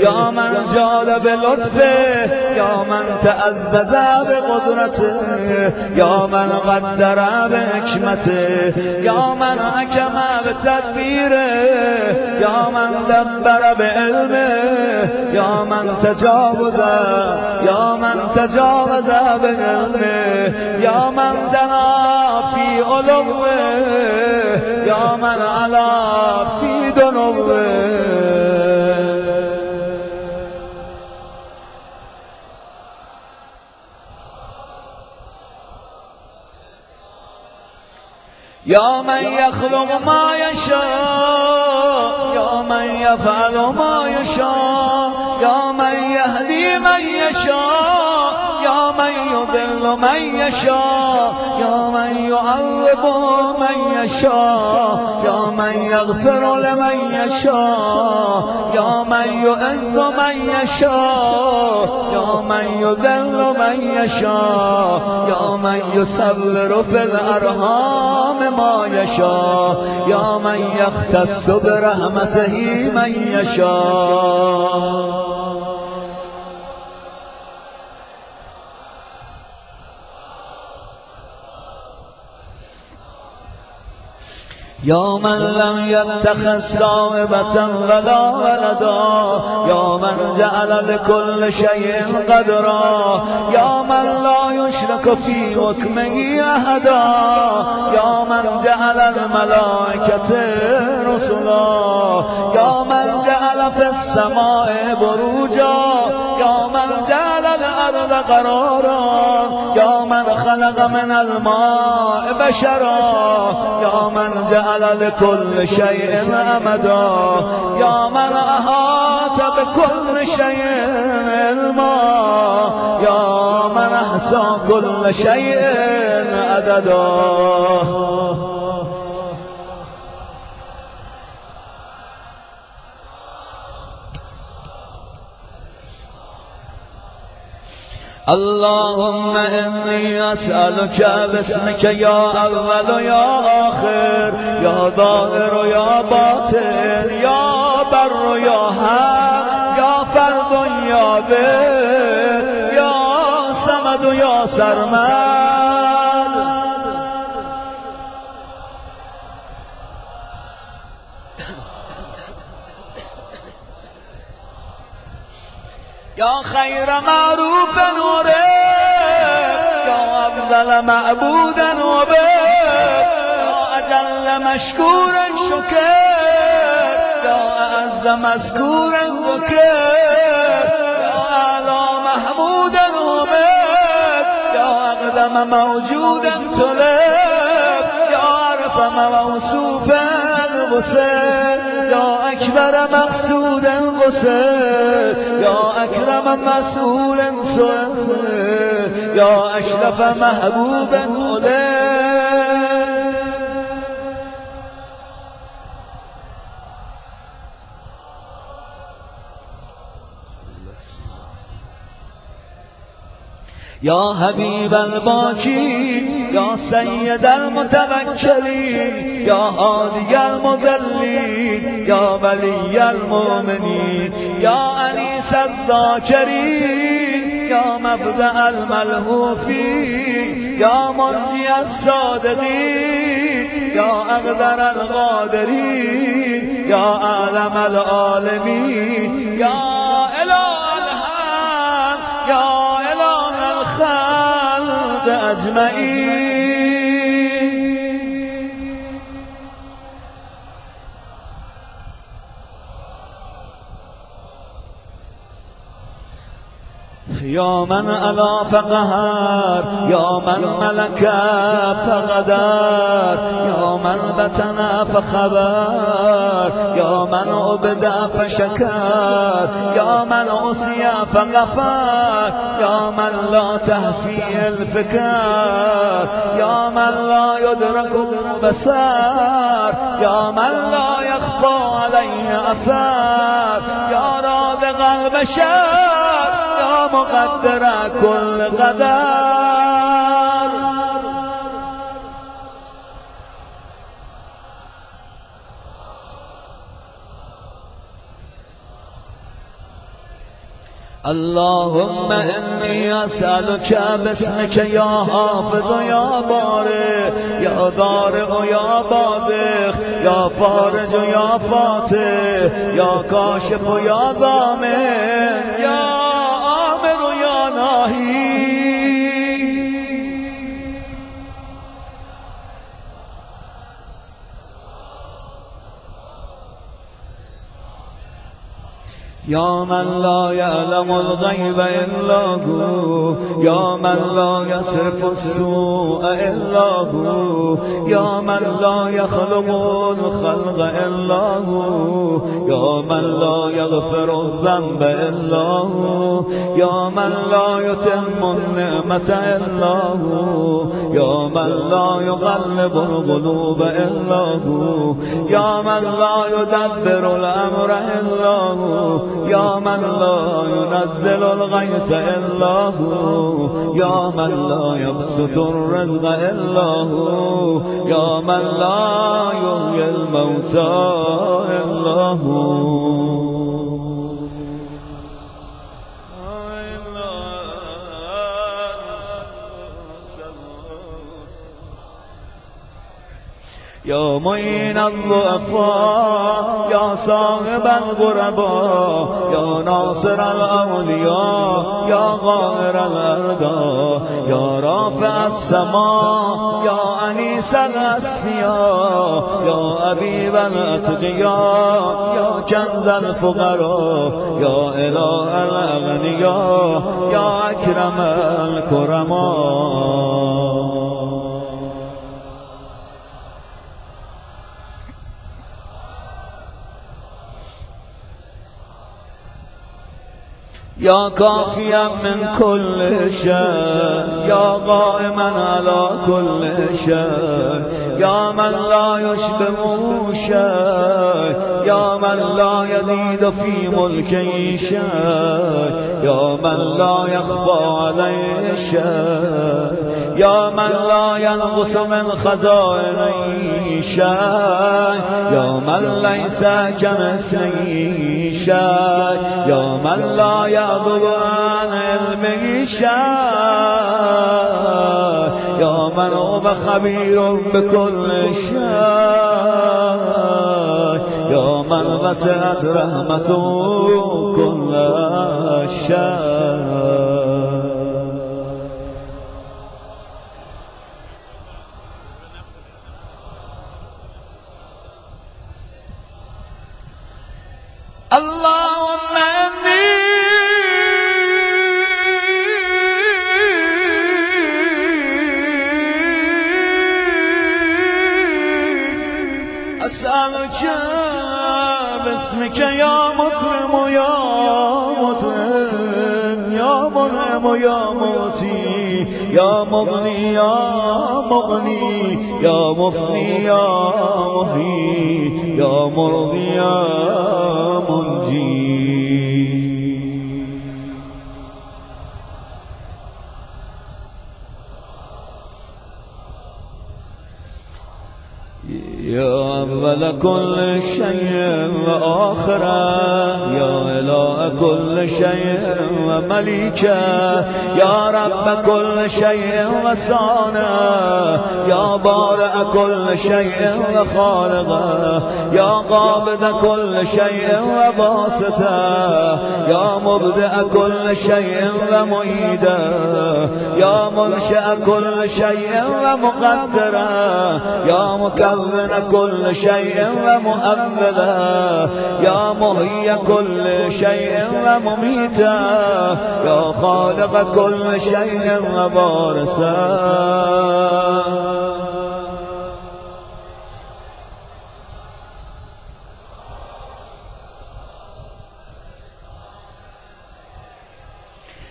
B: يا من جاد بلطفه يا من تعزز بقدرته يا من قدر بحكمته يا من حكم بتدبيره يا من دبر بعلمه يا من تجاوز بعلمه يا من دنا في علوه يا من علا في دنوه يا من يخلق ما يشاء يا من يفعل ما يشاء يا من يهدي من يشاء يا من يضل من يشاء يا من يعذب من يشاء يا من يغفر لمن يشاء يا من يعز من يشاء يا من يذل من يشاء يا من يصور في الأرحام ما يشاء يا من يختص برحمته من يشاء يا من لم يتخذ صاحبة ولا ولدا يا من جعل لكل شيء قدرا يا من لا يشرك في حكمه أحدا يا من جعل الملائكة رسلا يا من جعل في السماء بروجا يا من جعل الأرض قرارا يا من خلق من الماء بشرا يا من جعل لكل شيء أمدا يا من أحاط بكل شيء علما يا من أحصى كل شيء عددا اللهم إني أسألك باسمك يا أول يا آخر يا ظاهر يا باطن يا بر يا حق يا فرد يا بر يا صمد يا سرمد يا خير معروف ورب يا أفضل معبود وبر يا أجل مشكور شكر يا أعز مذكور ذكر يا أعلى محمود ومد يا أقدم موجود طلب يا أرفع موصوف غسل يا أكبر مقصود غسل يا أكرم مسؤول سؤال يا أشرف محبوب أولاد يا حبيب الباكين يا سيد المتوكلين يا هادي المذلين يا ولي المؤمنين يا أنيس الذاكرين يا مبدأ الملهوفين يا منجي الصادقين يا أقدر القادرين يا أعلم العالمين يا إله الحق يا إله الخلق أجمعين. يا من ألا فقهر يا من ملك فغدر يا من بتنا فخبر يا من عبد فشكر يا من عصي فغفر يا من لا تهفي الفكر يا من لا يدرك البصر يا من لا يخفى عليه أثر يا رازق البشر يا مقدر كل قدر. اللهم إني أسألك باسمك يا حافظ يا بارئ يا ضارع يا باذخ يا فارج يا فاتح يا كاشف يا ضامن يا آمر يا ناهي يا من لا يعلم الغيب إلا هو يا من لا يصرف السوء إلا هو يا من لا يخلق الخلق إلا هو يا من لا يغفر الذنب إلا هو يا من لا يتم النعمة إلا هو يا من لا يغلب القلوب إلا هو يا من لا يدبر الأمر إلا هو يا من لا ينزل الغيث إلا هو يا من لا يبسط الرزق إلا هو يا من لا يحيي الموتى إلا هو. يا معين الضعفاء يا صاحب الغرباء يا ناصر الأولياء يا غائر الأرض يا رافع السماء يا أنيس الأصفياء يا أبيب الأتقياء يا كنز الفقراء يا إله الأغنياء يا أكرم الكرماء. يا كافيا من كل شيء يا قائما على كل شيء يا من لا يشبه شيء يا من لا يزيد في ملكه شيء يا من لا يخفى عليه شيء يا من لا ينقص من خزائنه شيء يا من ليس كمثله شيء يا من لا يغضب عن علمه شيء يا من هو خبير بكل شيء يا من وسعت رحمته كل شيء. اللهم إني أسألك باسمك يا مكرم يا مطعم يا منعم يا موتي يا مغني يا مغني يا مفني يا محيي يا مرضي يا منجي. يا أول كل شيء وآخره، يا إله كل شيء ومليكه، يا رب كل شيء وصانه، يا بارئ كل شيء وخالقه، يا قابض كل شيء وباسطه، يا مبدئ كل شيء ومعيده، يا منشئ كل شيء ومقدره، يا مكون كل شيء ومؤمله، يا محيي كل شيء ومميته، يا خالق كل شيء وبارسه.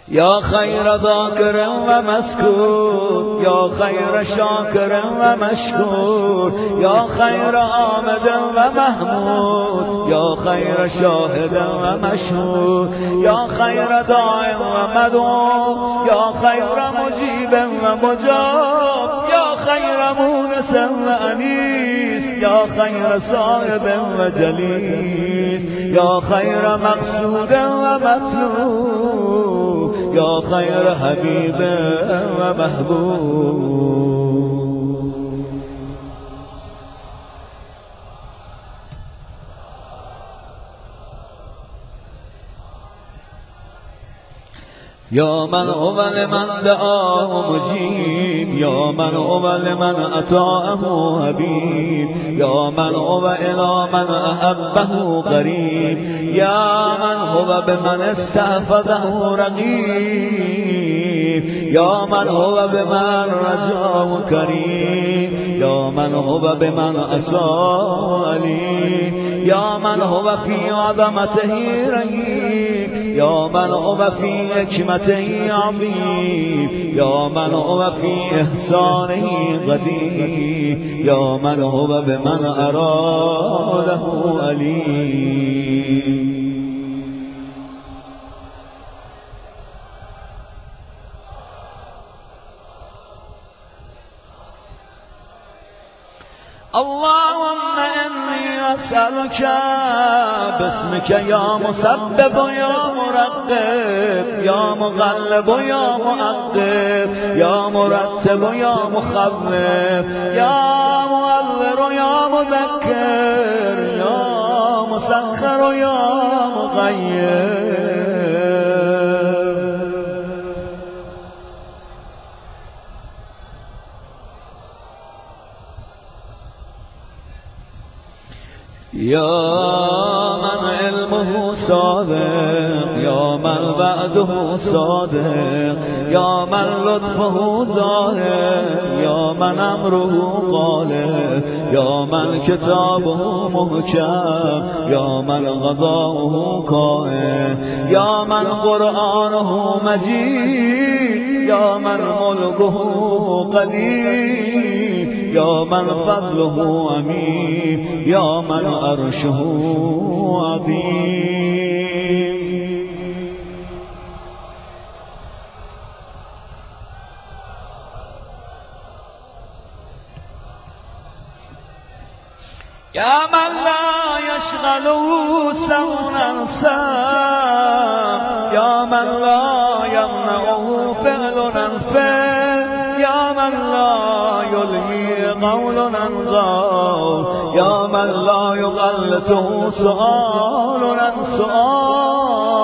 B: يا خير ذاكر ومذكور، يا خير شاكر ومشكور، يا خير آمد ومحمود، يا خير شاهد ومشهود، يا خير داع ومدعو، يا خير مجيب ومجاب، يا خير مونس وأنيس، يا خير صاحب وجليس، يا خير مقصود ومطلوب، يا خير حبيب ومحبوب. يا من هو لمن دعاه مجيب، يا من هو لمن أطاعه حبيب، يا من هو إلى من أحبه قريب، يا من هو بمن استحفظه رقيب، يا من هو بمن رجاه كريم، يا من هو بمن أساء عليم، يا من هو في عظمته رهيب، يا من هو في حكمته عظيم، يا من هو في إحسانه قدير، يا من هو بمن أراده أليم. اللهم إني أسألك باسمك يا مسبب يا مرقب، يا مغلب يا مؤقب، يا مرتب يا مخوف، يا مؤذر يا مذكر، يا مسخر يا مغير. يا من علمه سابق، يا من بعده صادق، يا من لطفه ظاهر، يا من أمره قالب، يا من كتابه محكم، يا من غضاؤه قائم، يا من قرآنه مجيد، يا من ملكه قدير، يا من فضله عميم، يا من عرشه عظيم. يا من لا يشغله سوء سام، يا من لا يمنعه فعل أنفه، يا من لا يلهي قول عن قول، يا من لا يغلطه سؤال عن سؤال،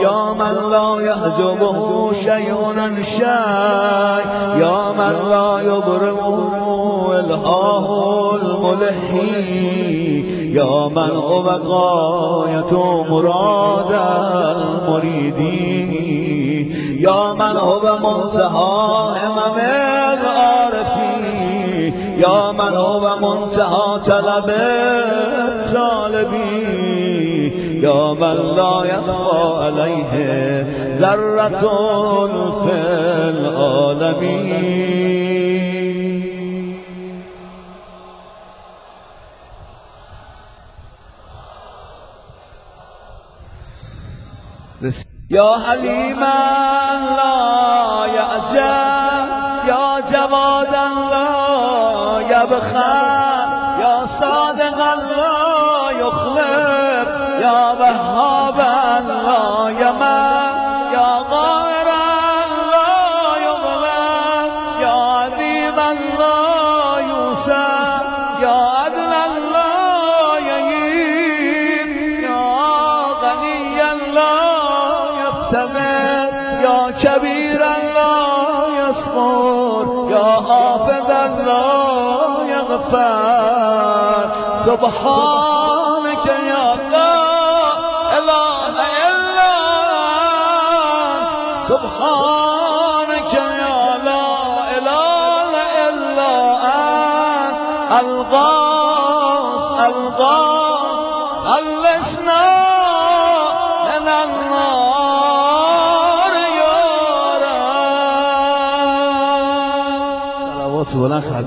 B: يا من لا يحجبه شيء عن شيء، يا من لا يبرمه إلهاه الملحي، يا من هو غاية مراد المريدين، يا من هو منتهى همم العارفين، يا من هو منتهى طلب الطالبين، يا من لا يخفى عليه ذرة في العالمين. يا حليما لا يعجب، يا جوادا لا يبرأ، بخند يا صادق لا يخلف يا وهاب لا يمن يا غائر لا يغلب يا عظيم لا يوسف يا عدل لا يهين يا غني لا يفتقر يا كبير لا يصبر يا حافظ لا يغفر سبحانك يا لا إله إلا أنت سبحانك يا لا إله إلا أنت الغاث خلصنا من النار يا رب صلوات ولا خير